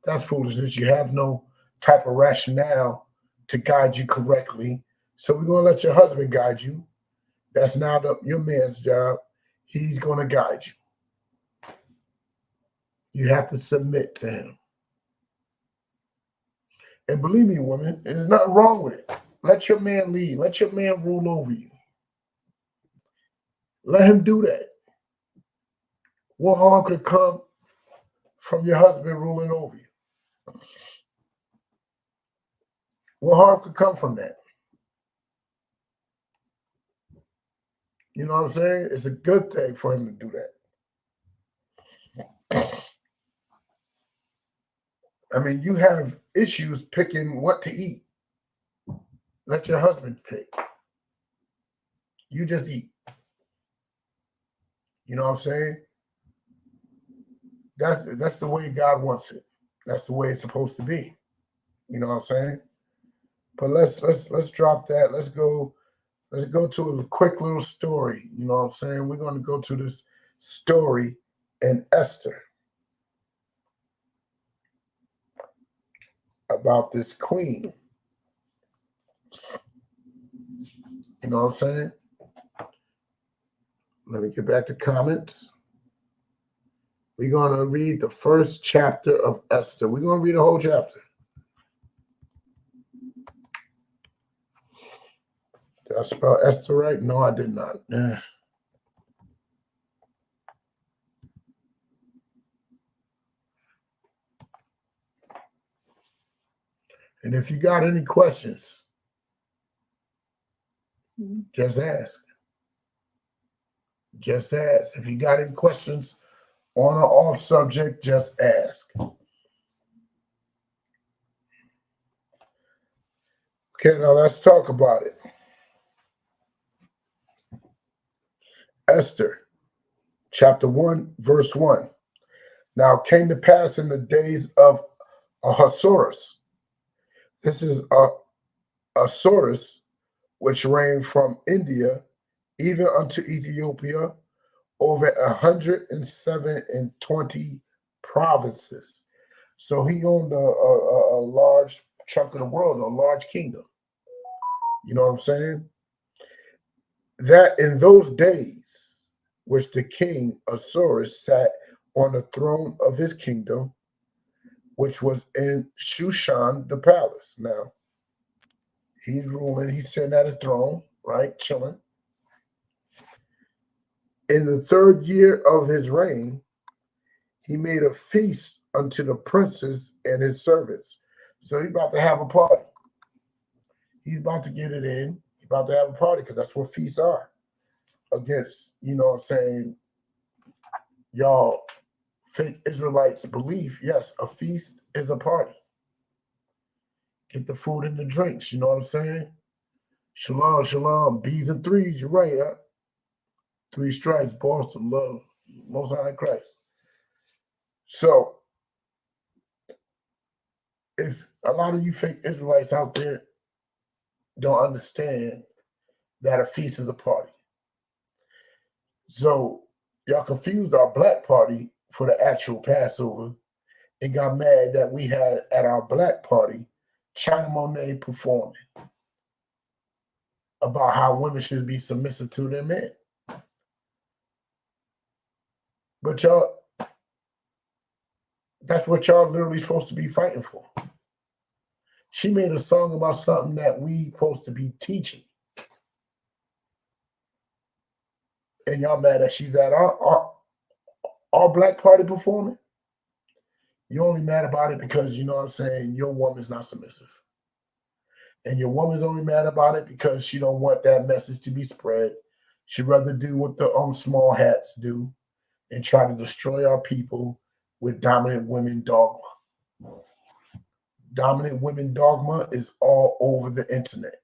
That's foolishness. You have no type of rationale to guide you correctly. So we're going to let your husband guide you. That's now your man's job. He's going to guide you. You have to submit to him. And believe me, woman, there's nothing wrong with it. Let your man lead. Let your man rule over you. Let him do that. What harm could come from your husband ruling over you? What harm could come from that? You know what I'm saying? It's a good thing for him to do that. I mean, you have issues picking what to eat. Let your husband pick. You just eat. You know what I'm saying? That's the way God wants it. That's the way it's supposed to be. You know what I'm saying? But let's drop that. Let's go Let's go to a quick little story. You know what I'm saying? We're going to go to this story in Esther about this queen. You know what I'm saying? Let me get back to comments. We're going to read the first chapter of Esther. We're going to read the whole chapter. Did I spell Esther right? No, I did not. And if you got any questions, just ask. Just ask. If you got any questions on or off subject, just ask. Okay, now let's talk about it. Esther, chapter 1, verse 1. Now it came to pass in the days of Ahasuerus. This is Ahasuerus, which reigned from India even unto Ethiopia, over 120 provinces. So he owned a large chunk of the world, a large kingdom. You know what I'm saying? That in those days, which the king Ahasuerus sat on the throne of his kingdom, which was in Shushan, the palace. Now, he's ruling, he's sitting at his throne, right, chilling. In the 3rd year of his reign, he made a feast unto the princes and his servants. So he's about to have a party. He's about to get it in. He's about to have a party because that's what feasts are. Against, you know what I'm saying, y'all fake Israelites believe, yes, a feast is a party. Get the food and the drinks, you know what I'm saying? Shalom, shalom, B's and threes, you're right, huh? 3 stripes, Boston, love, Most High Christ. So, if a lot of you fake Israelites out there don't understand that a feast is a party. So, y'all confused our black party for the actual Passover and got mad that we had at our black party China Monet performing about how women should be submissive to their men. But y'all, that's what y'all literally supposed to be fighting for. She made a song about something that we supposed to be teaching. And y'all mad that she's at our black party performing? You only mad about it because, you know what I'm saying, your woman's not submissive. And your woman's only mad about it because she don't want that message to be spread. She'd rather do what the small hats do and try to destroy our people with dominant women dogma. Dominant women dogma is all over the internet.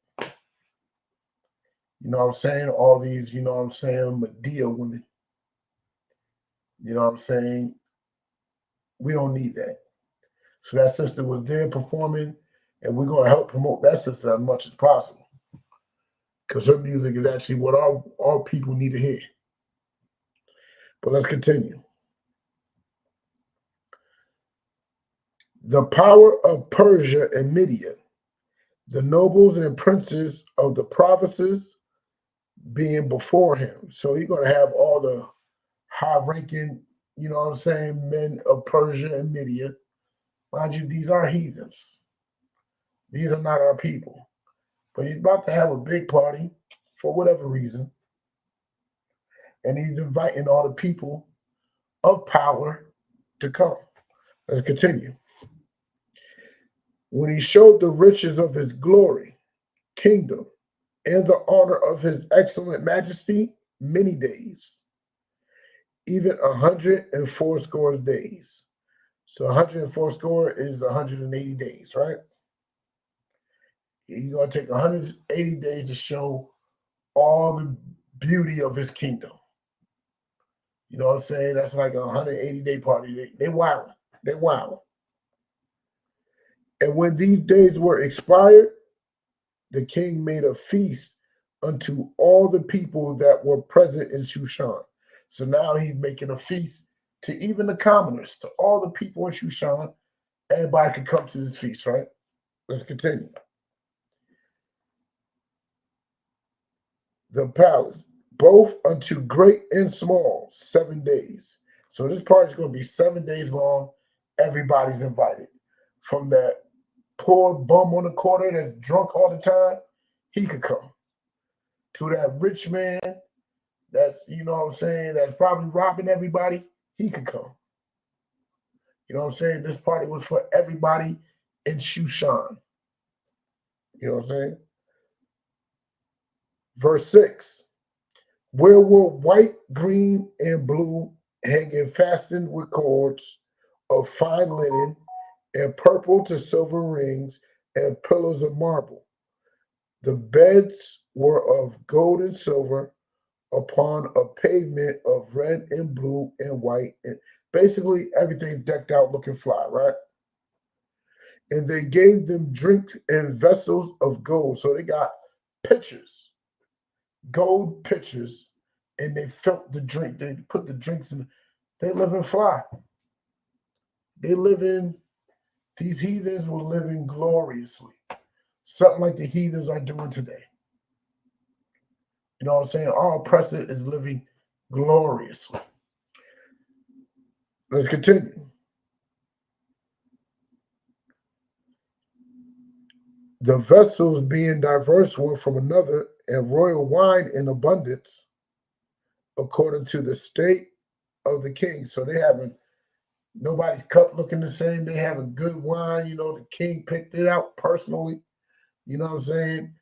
You know what I'm saying? All these, you know what I'm saying, Medea women. You know what I'm saying? We don't need that. So that sister was there performing, and we're going to help promote that sister as much as possible. Because her music is actually what our people need to hear. But let's continue. The power of Persia and Media, the nobles and princes of the provinces being before him. So you're going to have all the high-ranking, you know what I'm saying, men of Persia and Media. Mind you, these are heathens. These are not our people. But he's about to have a big party for whatever reason. And he's inviting all the people of power to come. Let's continue. When he showed the riches of his glory, kingdom, and the honor of his excellent majesty many days, even 180 days. So 180 is 180 days, right? You're going to take 180 days to show all the beauty of his kingdom. You know what I'm saying? That's like a 180-day party. They wild. They wild. And when these days were expired, the king made a feast unto all the people that were present in Shushan. So now he's making a feast to even the commoners, to all the people in Shushan. Everybody can come to this feast, right? Let's continue. The palace, both unto great and small, 7 days. So this party is going to be 7 days long. Everybody's invited. From that poor bum on the corner that's drunk all the time, he could come. To that rich man that's, you know what I'm saying, that's probably robbing everybody, he could come. You know what I'm saying? This party was for everybody in Shushan. You know what I'm saying? Verse 6. Where were white, green, and blue hanging fastened with cords of fine linen, and purple to silver rings, and pillars of marble. The beds were of gold and silver upon a pavement of red and blue and white. And basically everything decked out looking fly, right? And they gave them drink in vessels of gold. So they got pitchers, gold pitchers, and they filled the drink. They put the drinks in. They live in fly. They live in, these heathens were living gloriously. Something like the heathens are doing today. You know what I'm saying? Our oppressor is living gloriously. Let's continue. The vessels being diverse one from another, and royal wine in abundance, according to the state of the king. So they having, nobody's cup looking the same. They having good wine. You know, the king picked it out personally. You know what I'm saying?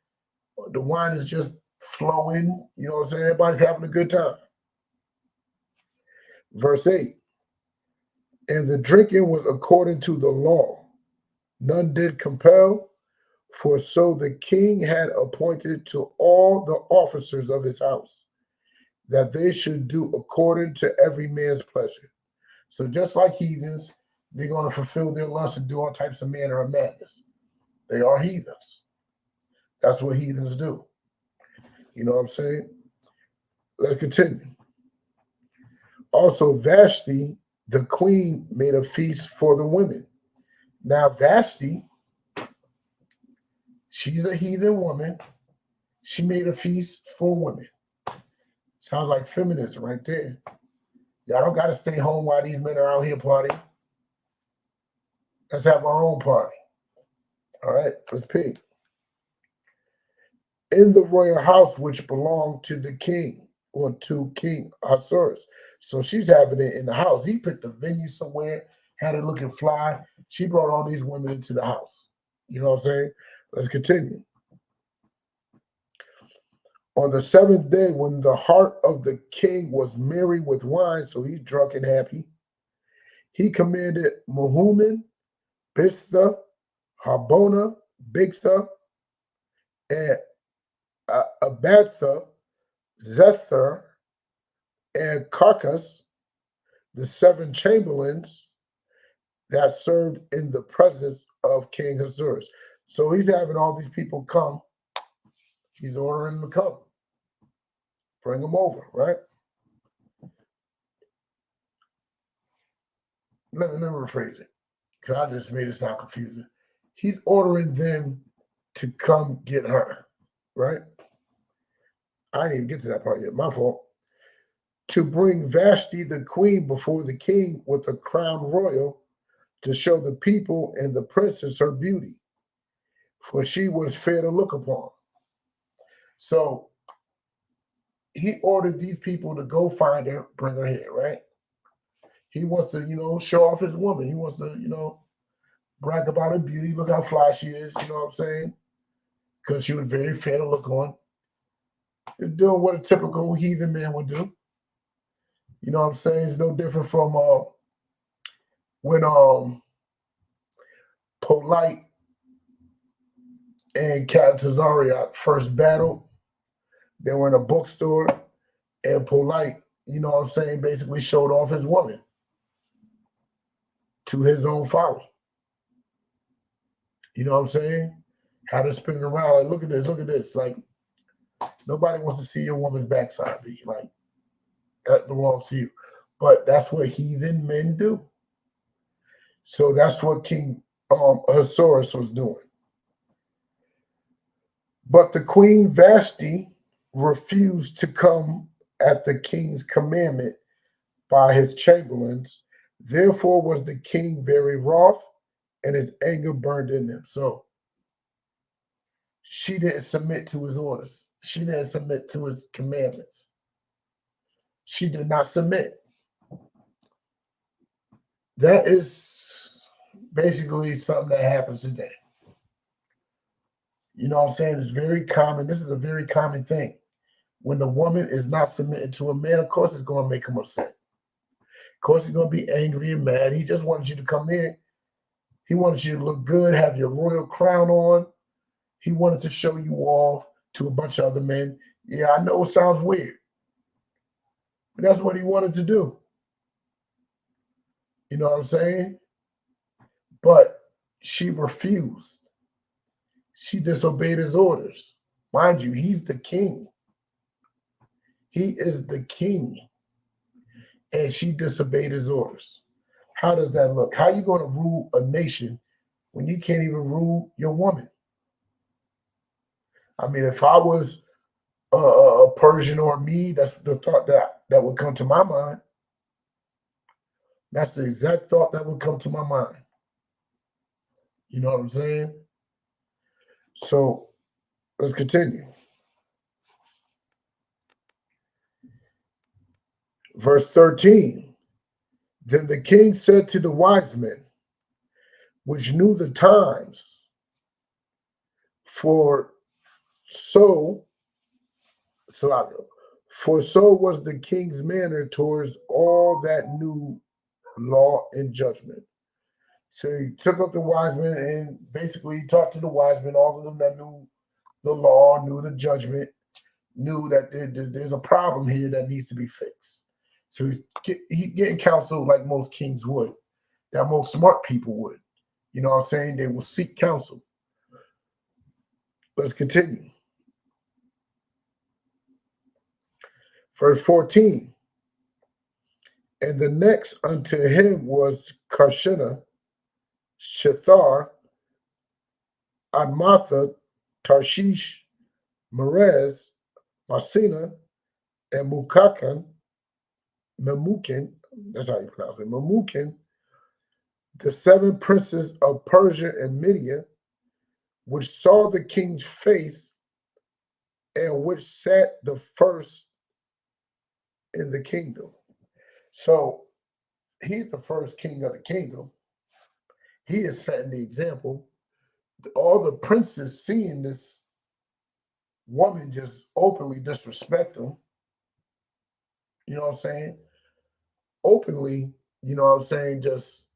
The wine is just flowing. You know what I'm saying? Everybody's having a good time. Verse 8. And the drinking was according to the law. None did compel, for so the king had appointed to all the officers of his house, that they should do according to every man's pleasure. So just like heathens, they're going to fulfill their lust and do all types of manner of madness. They are heathens. That's what heathens do. You know what I'm saying? Let's continue. Also, Vashti, the queen, made a feast for the women. Now, Vashti, she's a heathen woman. She made a feast for women. Sounds like feminism right there. Y'all don't got to stay home while these men are out here partying. Let's have our own party. All right, let's pick. In the royal house which belonged to the king, or to King Ahasuerus. So she's having it in the house. He picked a venue somewhere, had it looking fly. She brought all these women into the house. You know what I'm saying? Let's continue. On the 7th day, when the heart of the king was merry with wine, so he's drunk and happy, he commanded Mehuman, Biztha, Harbona, Bigtha, and Abatha, Zethar, and Carcass, the 7 chamberlains that served in the presence of King Ahasuerus. So he's having all these people come. He's ordering them to come. Bring them over, right? Let me rephrase it, because I just made it sound confusing. He's ordering them to come get her, right? I didn't even get to that part yet. My fault. To bring Vashti the queen before the king with a crown royal, to show the people and the princess her beauty, for she was fair to look upon. So he ordered these people to go find her, bring her here, right? He wants to, show off his woman. He wants to, brag about her beauty. Look how fly she is, you know what I'm saying? Because she was very fair to look on. He's doing what a typical heathen man would do. You know what I'm saying? It's no different from when Polite and Captain Tazariot first battled. They were in a bookstore, and Polite, you know what I'm saying, basically showed off his woman to his own folly. You know what I'm saying? Had her spinning around like, look at this, look at this. Like, Nobody wants to see your woman's backside. Like, that belongs to you. But that's what heathen men do. So that's what King Ahasuerus was doing. But the Queen Vashti refused to come at the king's commandment by his chamberlains. Therefore was the king very wroth, and his anger burned in him. So she didn't submit to his orders. She didn't submit to his commandments. She did not submit. That is basically something that happens today. You know what I'm saying? It's very common. This is a very common thing. When the woman is not submitting to a man, of course it's going to make him upset. Of course he's going to be angry and mad. He just wanted you to come in. He wanted you to look good, have your royal crown on. He wanted to show you off to a bunch of other men. Yeah, I know it sounds weird, but that's what he wanted to do. You know what I'm saying? But she refused. She disobeyed his orders. Mind you, he's the king. He is the king. And she disobeyed his orders. How does that look? How are you going to rule a nation when you can't even rule your woman? I mean, if I was a Persian or a Mede, that's the thought that would come to my mind. That's the exact thought that would come to my mind. You know what I'm saying? So let's continue. Verse 13. Then the king said to the wise men, which knew the times, for so was the king's manner towards all that knew law and judgment. So he took up the wise men and basically talked to the wise men, all of them that knew the law, knew the judgment, knew that there's a problem here that needs to be fixed. So he getting counsel like most kings would, that most smart people would. You know what I'm saying? They will seek counsel. Let's continue. Verse 14. And the next unto him was Karshena, Shethar, Admatha, Tarshish, Merez, Marsina, and Memucan, that's how you pronounce it, Memucan, the 7 princes of Persia and Media, which saw the king's face, and which sat the first in the kingdom. So he's the first king of the kingdom. He is setting the example. All the princes seeing this woman just openly disrespect him. You know what I'm saying? Openly, you know what I'm saying, just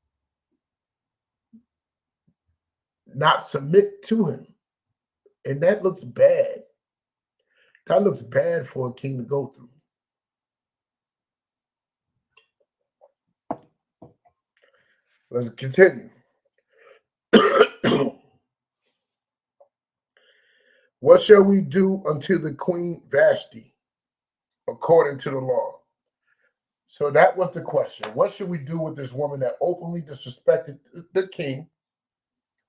not submit to him. And that looks bad. That looks bad for a king to go through. Let's continue. What shall we do unto the Queen Vashti according to the law? So that was the question. What should we do with this woman that openly disrespected the king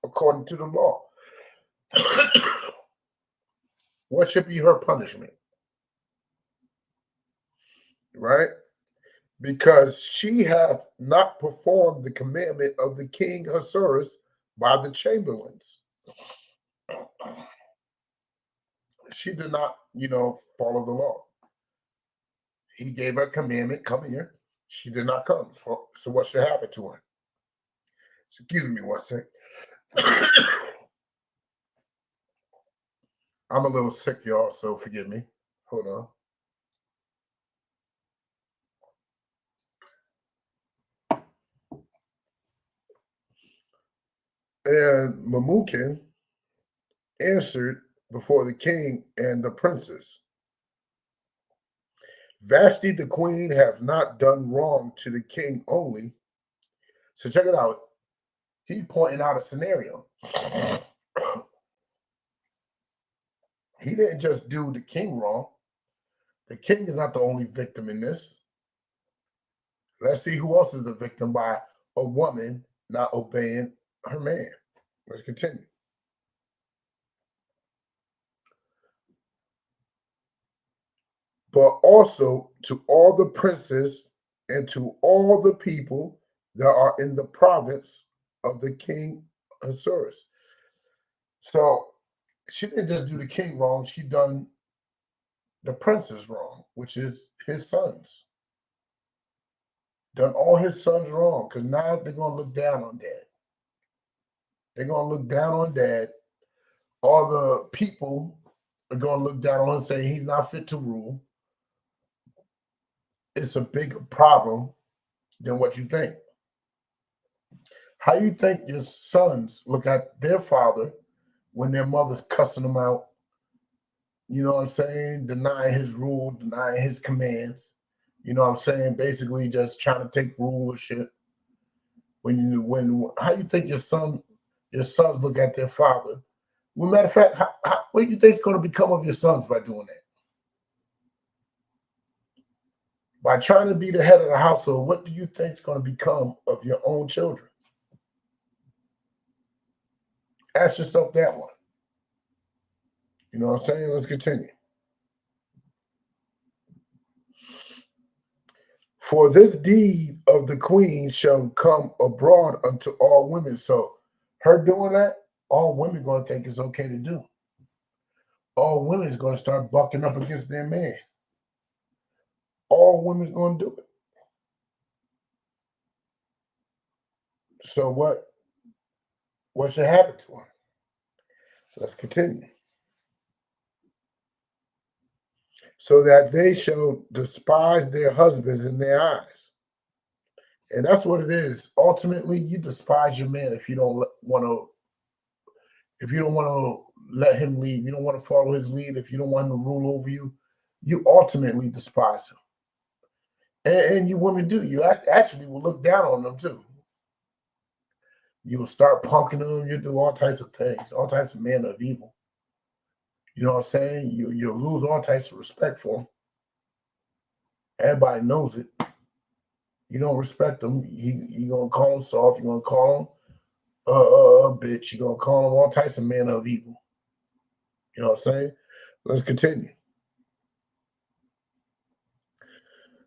according to the law? What should be her punishment? Right? Because she hath not performed the commandment of the king Ahasuerus by the chamberlains. She did not, follow the law. He gave her a commandment, come here. She did not come. So what should happen to her? Excuse me one sec. I'm a little sick, y'all, so forgive me. Hold on. And Memucan answered before the king and the princes, Vashti the queen have not done wrong to the king only. So check it out. He's pointing out a scenario. He didn't just do the king wrong. The king is not the only victim in this. Let's see who else is the victim by a woman not obeying her man. Let's continue. But also to all the princes and to all the people that are in the province of the king Ahasuerus. So she didn't just do the king wrong, she done the princes wrong, which is his sons. Done all his sons wrong, because now they're going to look down on dad. They're going to look down on dad. All the people are going to look down on him saying he's not fit to rule. It's a bigger problem than what you think. How you think your sons look at their father when their mother's cussing them out? You know what I'm saying? Denying his rule, denying his commands. You know what I'm saying? Basically just trying to take rulership. When how you think your sons look at their father? Well, matter of fact, what do you think is going to become of your sons by doing that? By trying to be the head of the household, what do you think is going to become of your own children? Ask yourself that one. You know what I'm saying? Let's continue. For this deed of the queen shall come abroad unto all women. So her doing that, all women going to think it's okay to do. All women is going to start bucking up against their man. All women's going to do it. So what should happen to her? Let's continue. So that they shall despise their husbands in their eyes. And that's what it is. Ultimately, you despise your man if you don't want to let him lead, you don't want to follow his lead, if you don't want him to rule over you, you ultimately despise him. And you women do. You actually will look down on them too. You will start punking them. You do all types of things, all types of manner of evil. You know what I'm saying? You'll lose all types of respect for them. Everybody knows it. You don't respect them. You're going to call them soft. You're going to call them bitch. You're going to call them all types of manner of evil. You know what I'm saying? Let's continue.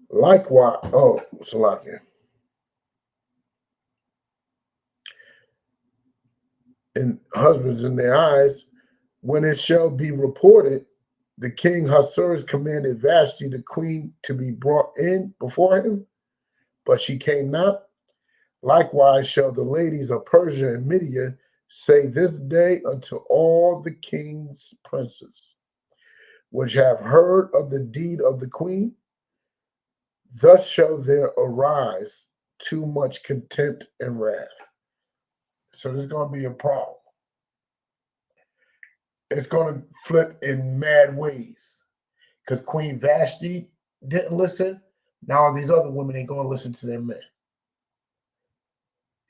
Likewise, Salakia. And husbands in their eyes, when it shall be reported, the king Ahasuerus commanded Vashti, the queen, to be brought in before him, but she came not. Likewise shall the ladies of Persia and Media say this day unto all the king's princes, which have heard of the deed of the queen, thus shall there arise too much contempt and wrath. So there's going to be a problem. It's going to flip in mad ways because Queen Vashti didn't listen. Now these other women ain't going to listen to their men.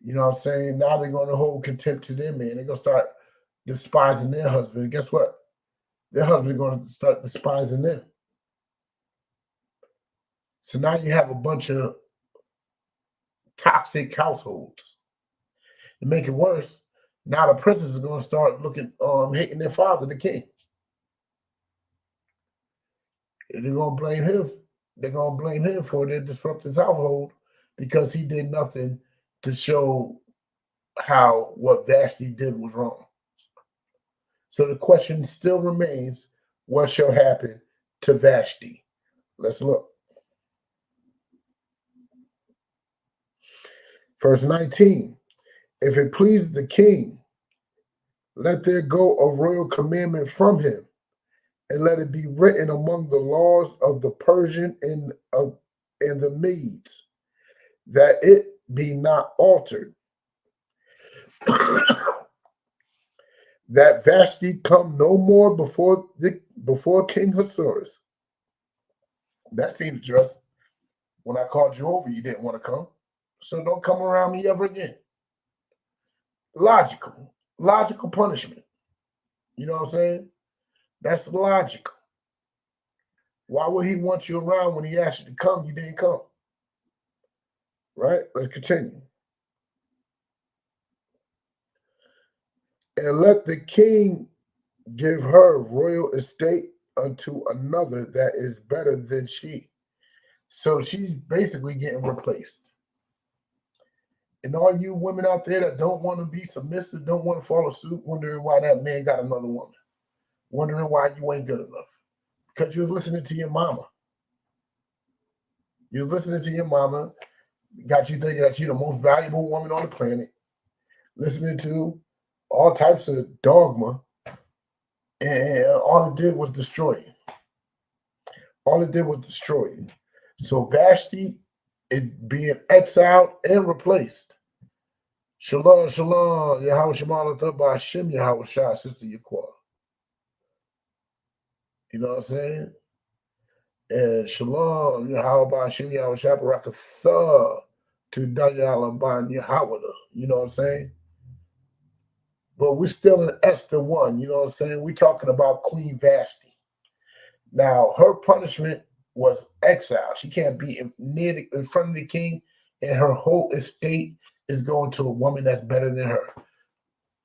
You know what I'm saying? Now they're going to hold contempt to their men. They're going to start despising their husband. And guess what? Their husband is going to start despising them. So now you have a bunch of toxic households. To make it worse, now the princes are going to start hating their father, the king. And they're going to blame him. They're going to blame him for their disrupted household because he did nothing to show how what Vashti did was wrong. So the question still remains, what shall happen to Vashti? Let's look. Verse 19, if it please the king, let there go a royal commandment from him, and let it be written among the laws of the Persian and the Medes, that it be not altered, that Vashti come no more before King Ahasuerus. That seems just. When I called you over, you didn't want to come. So don't come around me ever again. Logical punishment. You know what I'm saying? That's logical. Why would he want you around when he asked you to come? You didn't come. Right? Let's continue. And let the king give her royal estate unto another that is better than she. So she's basically getting replaced. And all you women out there that don't want to be submissive, don't want to follow suit, wondering why that man got another woman, wondering why you ain't good enough. Because you're listening to your mama. You're listening to your mama, got you thinking that you're the most valuable woman on the planet, listening to all types of dogma, and all it did was destroy you. All it did was destroy you. So Vashti is being exiled and replaced. Shalom, shalom, Yahweh Shemala Thabah Hashem Yahweh Shah, Sister Yaquah. You know what I'm saying? And shalom, Yahweh Hashem Yahweh Shah Barakatha to Dayalaban Yahweh. You know what I'm saying? But we're still in Esther 1, you know what I'm saying? We're talking about Queen Vashti. Now, her punishment was exile. She can't be in front of the king, and her whole estate is going to a woman that's better than her.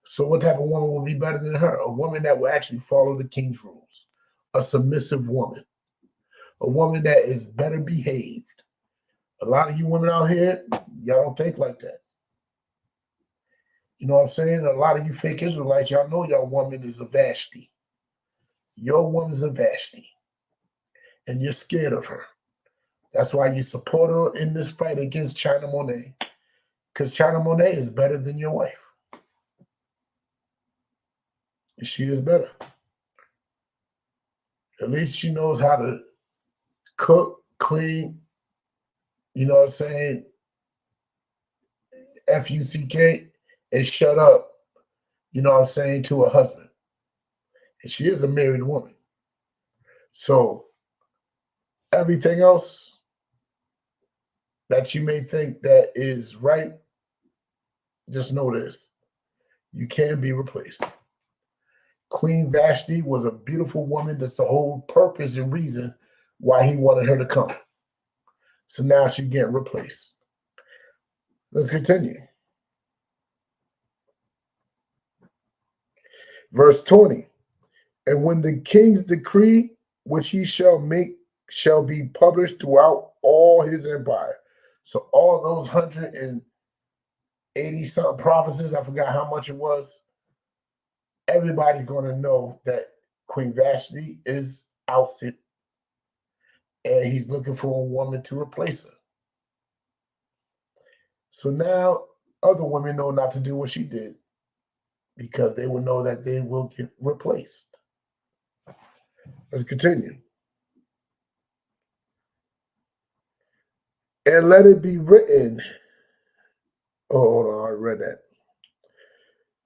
So what type of woman will be better than her? A woman that will actually follow the king's rules. A submissive woman. A woman that is better behaved. A lot of you women out here, y'all don't think like that. You know what I'm saying? A lot of you fake Israelites, y'all know your woman is a Vashti. Your woman's a Vashti. And you're scared of her. That's why you support her in this fight against China Monet. Because China Monet is better than your wife. She is better. At least she knows how to cook, clean, you know what I'm saying, FUCK, and shut up, you know what I'm saying, to her husband. And she is a married woman. So everything else that you may think that is right, just know this. You can be replaced. Queen Vashti was a beautiful woman. That's the whole purpose and reason why he wanted her to come. So now she's getting replaced. Let's continue. Verse 20. And when the king's decree, which he shall make, shall be published throughout all his empire. So all those 180 something provinces, I forgot how much it was, everybody's going to know that Queen Vashti is ousted and he's looking for a woman to replace her. So now other women know not to do what she did because they will know that they will get replaced. Let's continue. And let it be written. Oh, hold on, I read that.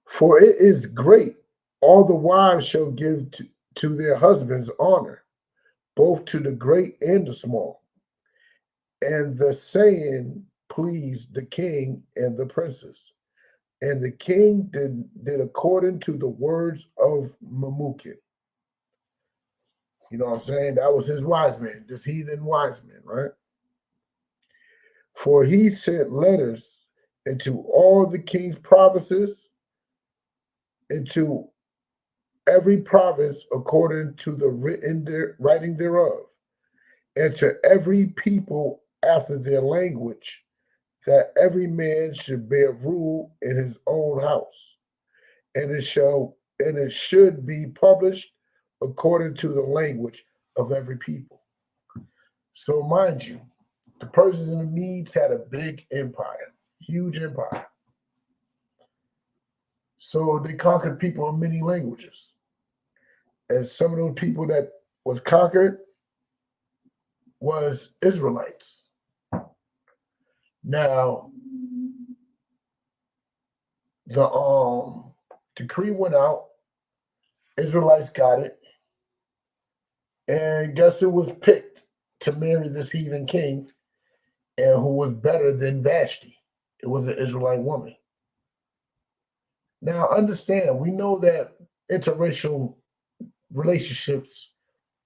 For it is great, all the wives shall give to their husbands honor, both to the great and the small. And the saying pleased the king and the princes. And the king did according to the words of Memucan. You know what I'm saying? That was his wise man, this heathen wise man, right? For he sent letters into all the king's provinces, into every province according to the writing thereof, and to every people after their language, that every man should bear rule in his own house, and it should be published according to the language of every people. So mind you, the Persians and the Medes had a big empire, huge empire. So they conquered people in many languages. And some of those people that was conquered was Israelites. Now, the decree went out, Israelites got it, and guess who was picked to marry this heathen king and who was better than Vashti? It was an Israelite woman. Now, understand, we know that interracial relationships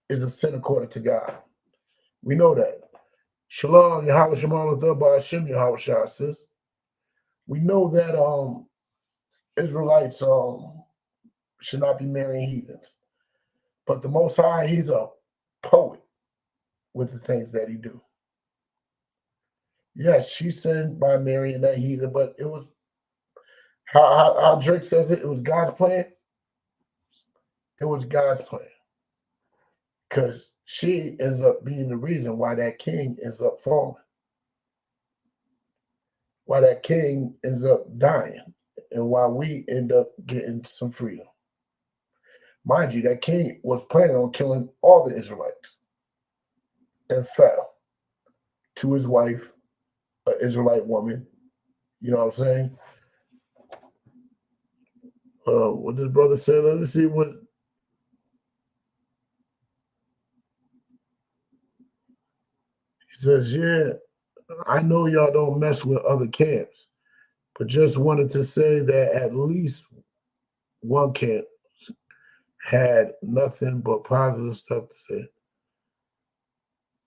is a sin according to God. We know that. Shalom, Yahweh Shemar Lathabah Hashem Yahweh Shah, sis. We know that Israelites should not be marrying heathens. But the Most High, he's a poet with the things that he do. Yes, she sinned by marrying that heathen, but it was how Drake says it was God's plan. It was God's plan. Because she ends up being the reason why that king ends up falling. Why that king ends up dying. And why we end up getting some freedom. Mind you, that king was planning on killing all the Israelites. And fell to his wife, an Israelite woman. You know what I'm saying? What this brother said, let me see what. He says, yeah, I know y'all don't mess with other camps, but just wanted to say that at least one camp had nothing but positive stuff to say.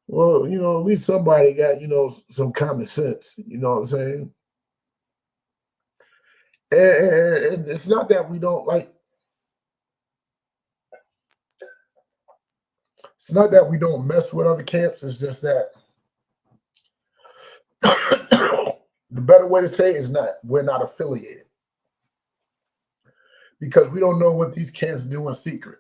Well, at least somebody got, some common sense. You know what I'm saying? And it's not that we don't like. It's not that we don't mess with other camps. It's just that the better way to say it is we're not affiliated. Because we don't know what these camps do in secret.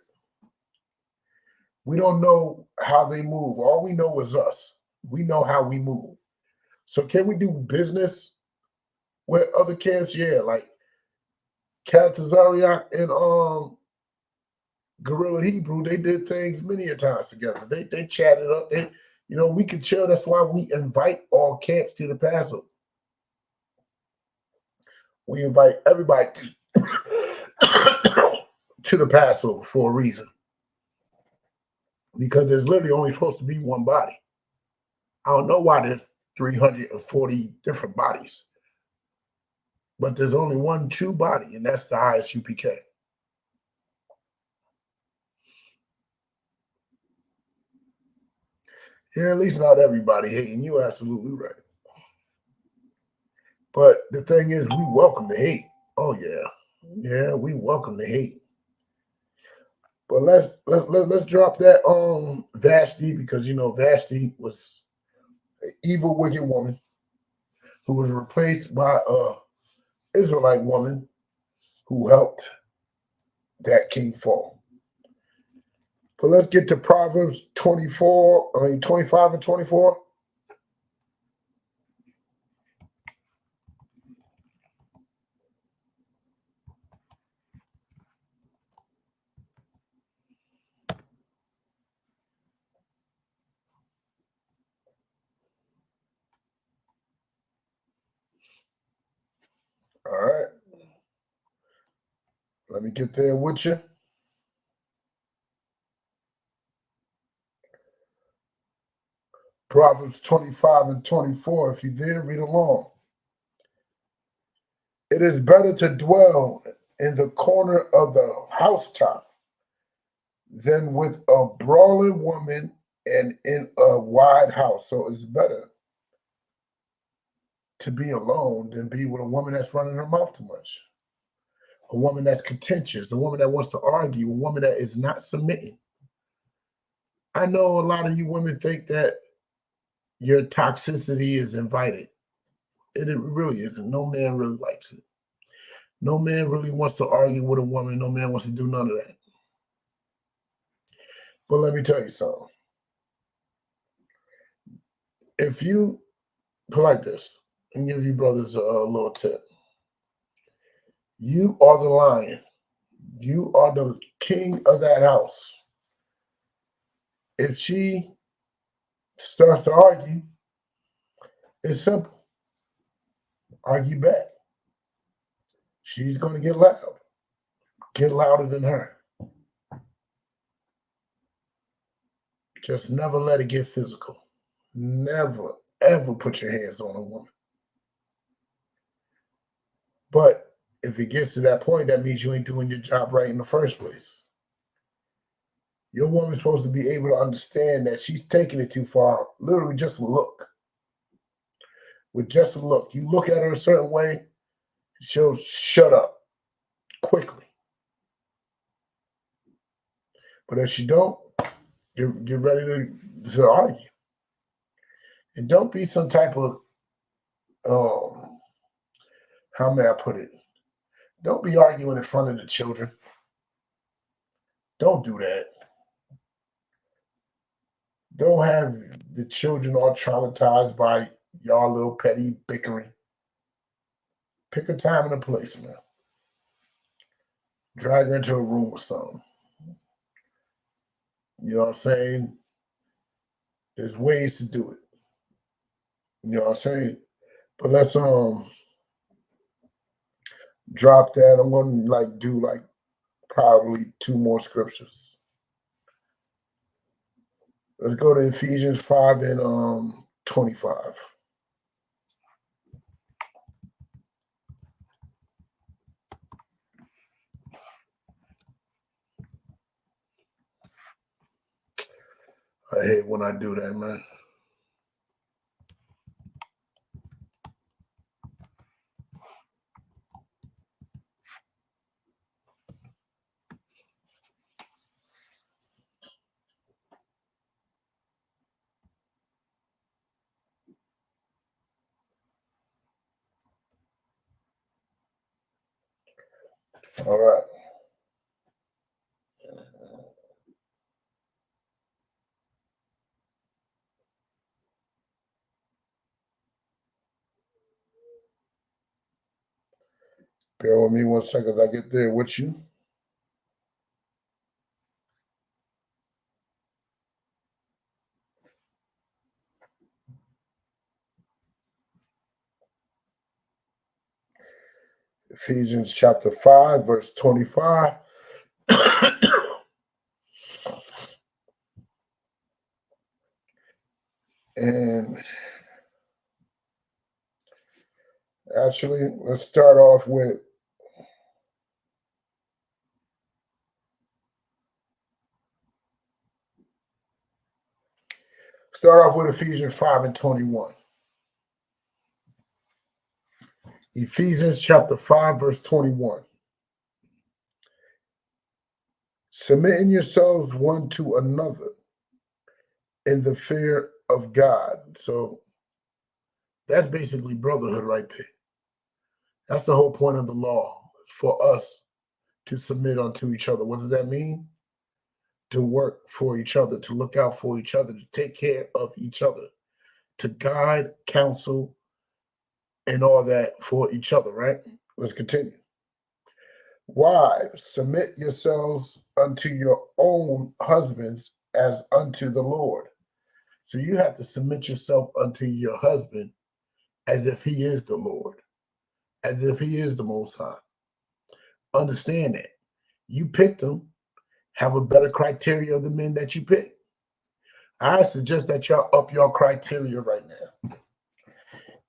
We don't know how they move. All we know is us. We know how we move. So can we do business with other camps? Yeah, like Caltazariak and Guerrilla Hebrew, they did things many a times together. They chatted up. We could chill. That's why we invite all camps to the Passover. We invite everybody to the Passover for a reason. Because there's literally only supposed to be one body. I don't know why there's 340 different bodies. But there's only one true body, and that's the ISUPK. Yeah, at least not everybody hating. You're absolutely right. But the thing is, we welcome the hate. Oh yeah. Yeah, we welcome the hate. But let's drop that on Vashti, because Vashti was an evil, wicked woman who was replaced by a Israelite woman who helped that king fall. But let's get to Proverbs 25 and 24. All right. Let me get there with you. Proverbs 25 and 24. If you're there, read along. It is better to dwell in the corner of the housetop than with a brawling woman and in a wide house. So it's better to be alone than be with a woman that's running her mouth too much. A woman that's contentious, a woman that wants to argue, a woman that is not submitting. I know a lot of you women think that your toxicity is invited. It really isn't. No man really likes it. No man really wants to argue with a woman. No man wants to do none of that. But let me tell you something. If you put like this, and give you brothers a little tip. You are the lion. You are the king of that house. If she starts to argue, it's simple. Argue back. She's going to get loud. Get louder than her. Just never let it get physical. Never, ever put your hands on a woman. But if it gets to that point, that means you ain't doing your job right in the first place. Your woman's supposed to be able to understand that she's taking it too far. Literally, just a look. With just a look, you look at her a certain way, she'll shut up quickly. But if she don't, you're ready to argue. And don't be some type of how may I put it? Don't be arguing in front of the children. Don't do that. Don't have the children all traumatized by y'all little petty bickering. Pick a time and a place, man. Drag her into a room or something. You know what I'm saying? There's ways to do it. You know what I'm saying? But let's drop that. I'm gonna do probably 2 more scriptures. Let's go to Ephesians 5 and 25. I hate when I do that, man. All right. Bear with me 1 second as I get there with you. Ephesians chapter 5, verse 25. And actually, let's start off with Ephesians 5 and 21. Ephesians chapter 5, verse 21. Submitting yourselves one to another in the fear of God. So that's basically brotherhood right there. That's the whole point of the law, for us to submit unto each other. What does that mean? To work for each other, to look out for each other, to take care of each other, to guide, counsel, and all that for each other, right? Let's continue. Wives, submit yourselves unto your own husbands as unto the Lord. So you have to submit yourself unto your husband as if he is the Lord, as if he is the Most High. Understand that. You picked him, have a better criteria of the men that you pick. I suggest that y'all up your criteria right now.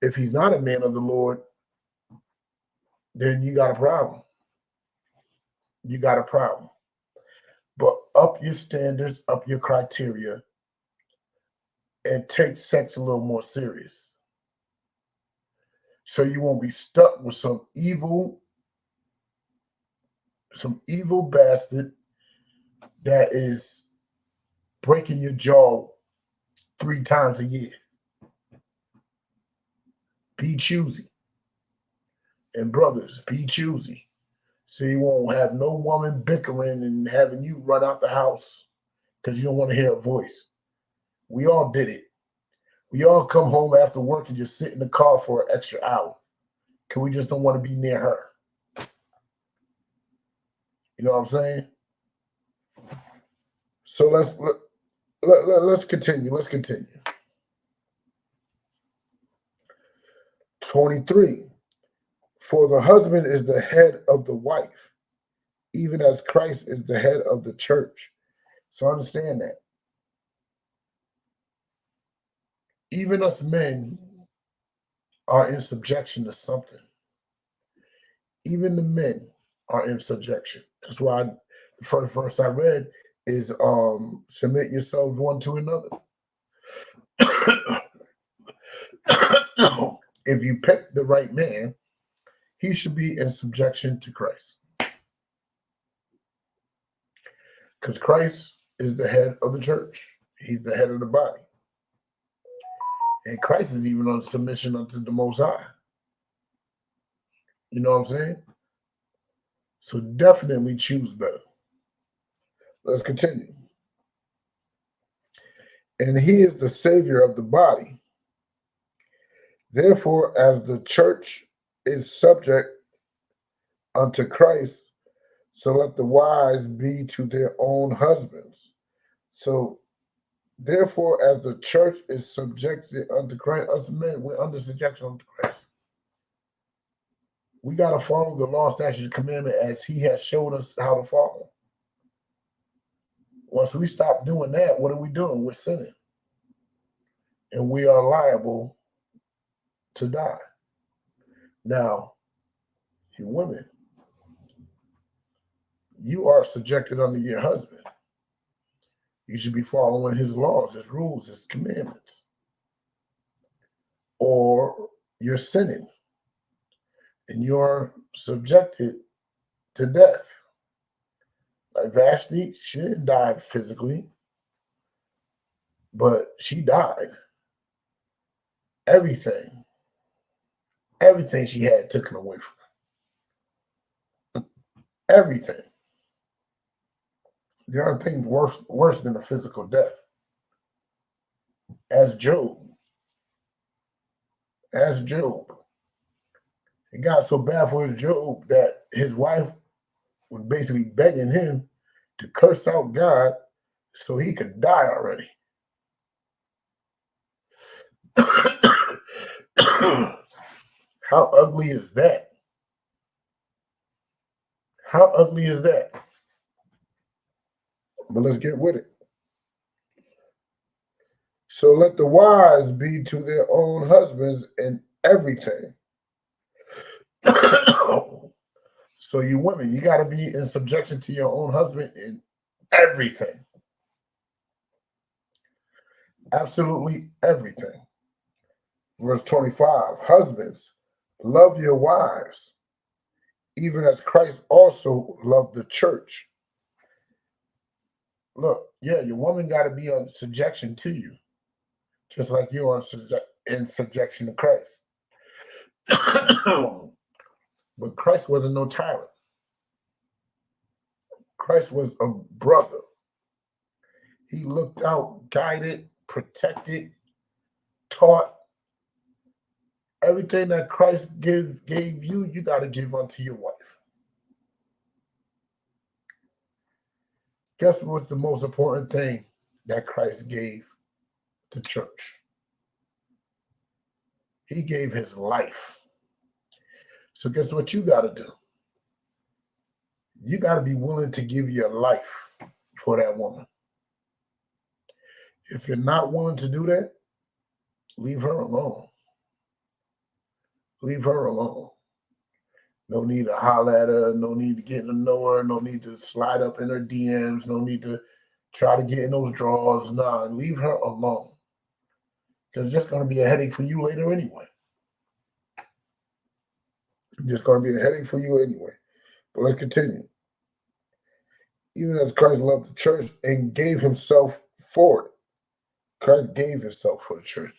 If he's not a man of the Lord, then you got a problem. You got a problem. But up your standards, up your criteria, and take sex a little more serious. So you won't be stuck with some evil bastard that is breaking your jaw 3 times a year. Be choosy. And brothers, be choosy. So you won't have no woman bickering and having you run out the house because you don't want to hear a voice. We all did it. We all come home after work and just sit in the car for an extra hour because we just don't want to be near her. You know what I'm saying? So let's continue. Let's continue. 23. For the husband is the head of the wife, even as Christ is the head of the church. So understand that. Even us men are in subjection to something. Even the men are in subjection. That's why the first verse I read is submit yourselves one to another. If you pick the right man, he should be in subjection to Christ. Because Christ is the head of the church. He's the head of the body. And Christ is even on submission unto the Most High. You know what I'm saying? So definitely choose better. Let's continue. And he is the Savior of the body. Therefore, as the church is subject unto Christ, so let the wives be to their own husbands. So, therefore, as the church is subjected unto Christ, us men, we're under subjection unto Christ. We got to follow the law, statutes, commandment as he has showed us how to follow. Once we stop doing that, what are we doing? We're sinning. And we are liable to die. Now, you women, you are subjected under your husband. You should be following his laws, his rules, his commandments. Or you're sinning and you're subjected to death. Like Vashti, she didn't die physically, but she died. Everything she had taken away from her. Everything. There are things worse than a physical death. As Job, it got so bad for Job that his wife was basically begging him to curse out God so he could die already. How ugly is that? How ugly is that? But let's get with it. So let the wives be to their own husbands in everything. So you women, you got to be in subjection to your own husband in everything. Absolutely everything. Verse 25, husbands, love your wives, even as Christ also loved the church. Look, yeah, your woman got to be on subjection to you, just like you're in subjection to Christ. But Christ wasn't no tyrant. Christ was a brother. He looked out, guided, protected, taught. Everything that Christ gave you, you got to give unto your wife. Guess what's the most important thing that Christ gave the church? He gave his life. So guess what you got to do? You got to be willing to give your life for that woman. If you're not willing to do that, leave her alone. Leave her alone. No need to holler at her. No need to get to know her. No need to slide up in her DMs. No need to try to get in those drawers. Nah, leave her alone. Because it's just going to be a headache for you later anyway. It's just going to be a headache for you anyway. But let's continue. Even as Christ loved the church and gave himself for it. Christ gave himself for the church.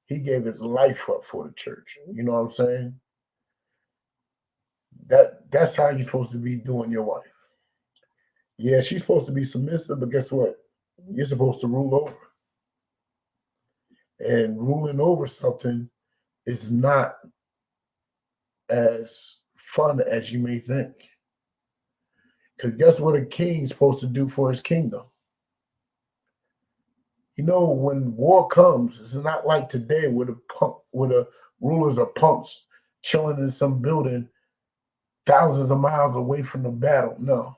He gave his life up for the church. You know what I'm saying? That's how you're supposed to be doing your wife. Yeah, she's supposed to be submissive, but guess what? You're supposed to rule over. And ruling over something is not as fun as you may think. Because guess what a king's supposed to do for his kingdom? You know, when war comes, it's not like today where the rulers are punks chilling in some building thousands of miles away from the battle. No.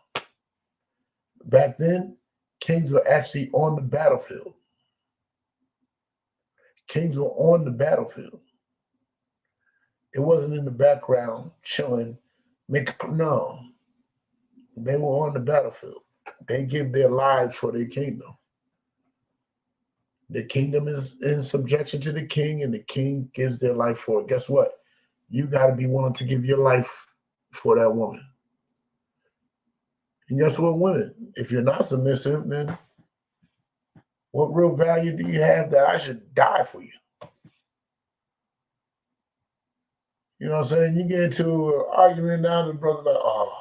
Back then, kings were actually on the battlefield. Kings were on the battlefield. It wasn't in the background chilling. No. They were on the battlefield. They give their lives for their kingdom. The kingdom is in subjection to the king, and the king gives their life for it. Guess what? You got to be willing to give your life for that woman. And guess what, women? If you're not submissive, then what real value do you have that I should die for you? You know what I'm saying? You get into an argument now, the brother like, oh,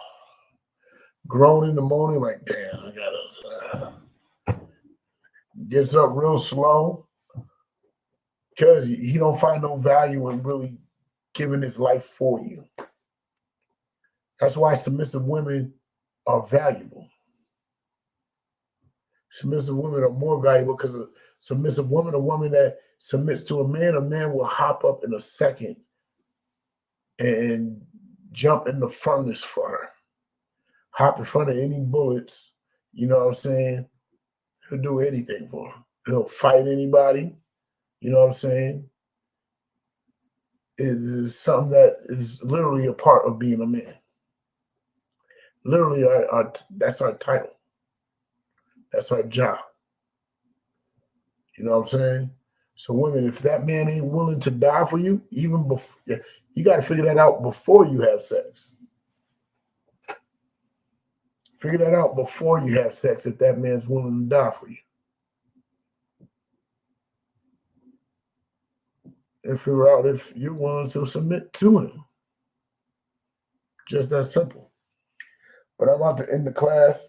groan in the morning, like, damn, I gotta gets up real slow because he don't find no value in really giving his life for you. That's why submissive women are valuable. Submissive women are more valuable because a submissive woman, a woman that submits to a man will hop up in a second and jump in the furnace for her. Hop in front of any bullets, you know what I'm saying? He'll do anything for her. He'll fight anybody, you know what I'm saying? It is something that is literally a part of being a man. Literally, that's our title. That's our job. You know what I'm saying? So women, if that man ain't willing to die for you, even before, you got to figure that out before you have sex. Figure that out before you have sex if that man's willing to die for you. And figure out if you're willing to submit to him. Just that simple. But I'm about to end the class.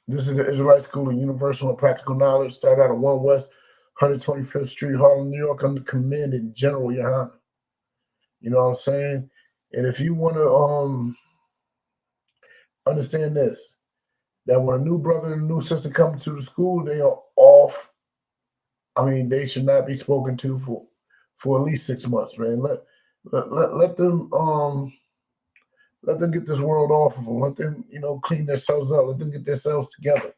This is the Israelite School of Universal and Practical Knowledge. Start out at 1 West 125th Street, Harlem, New York, under commanding General Yohana. You know what I'm saying? And if you want to understand this, that when a new brother and a new sister come to the school, they are off. I mean, they should not be spoken to for at least 6 months, man. Let them get this world off of them. Let them, clean themselves up. Let them get themselves together.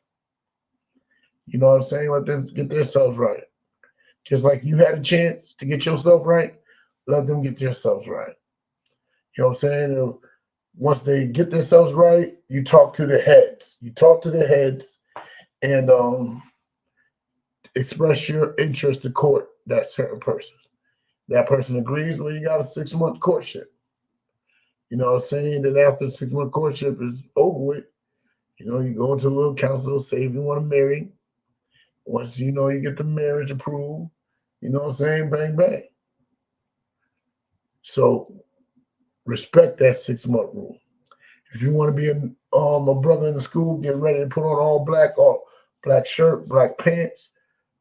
You know what I'm saying? Let them get themselves right. Just like you had a chance to get yourself right, let them get themselves right. You know what I'm saying? Once they get themselves right, you talk to the heads. You talk to the heads and express your interest to court that certain person. That person agrees, well, you got a 6-month courtship. You know what I'm saying? Then after 6-month courtship is over with, you go into a little council, say if you want to marry. Once you get the marriage approved, you know what I'm saying? Bang, bang. So respect that 6-month rule. If you want to be a brother in the school, get ready to put on all black shirt, black pants,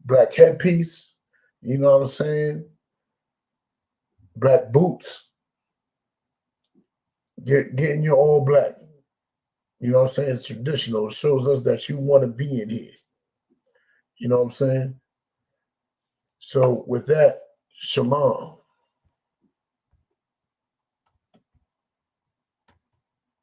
black headpiece, you know what I'm saying? Black boots. Get in your all black. You know what I'm saying? It's traditional. It shows us that you want to be in here. You know what I'm saying? So with that, shalom.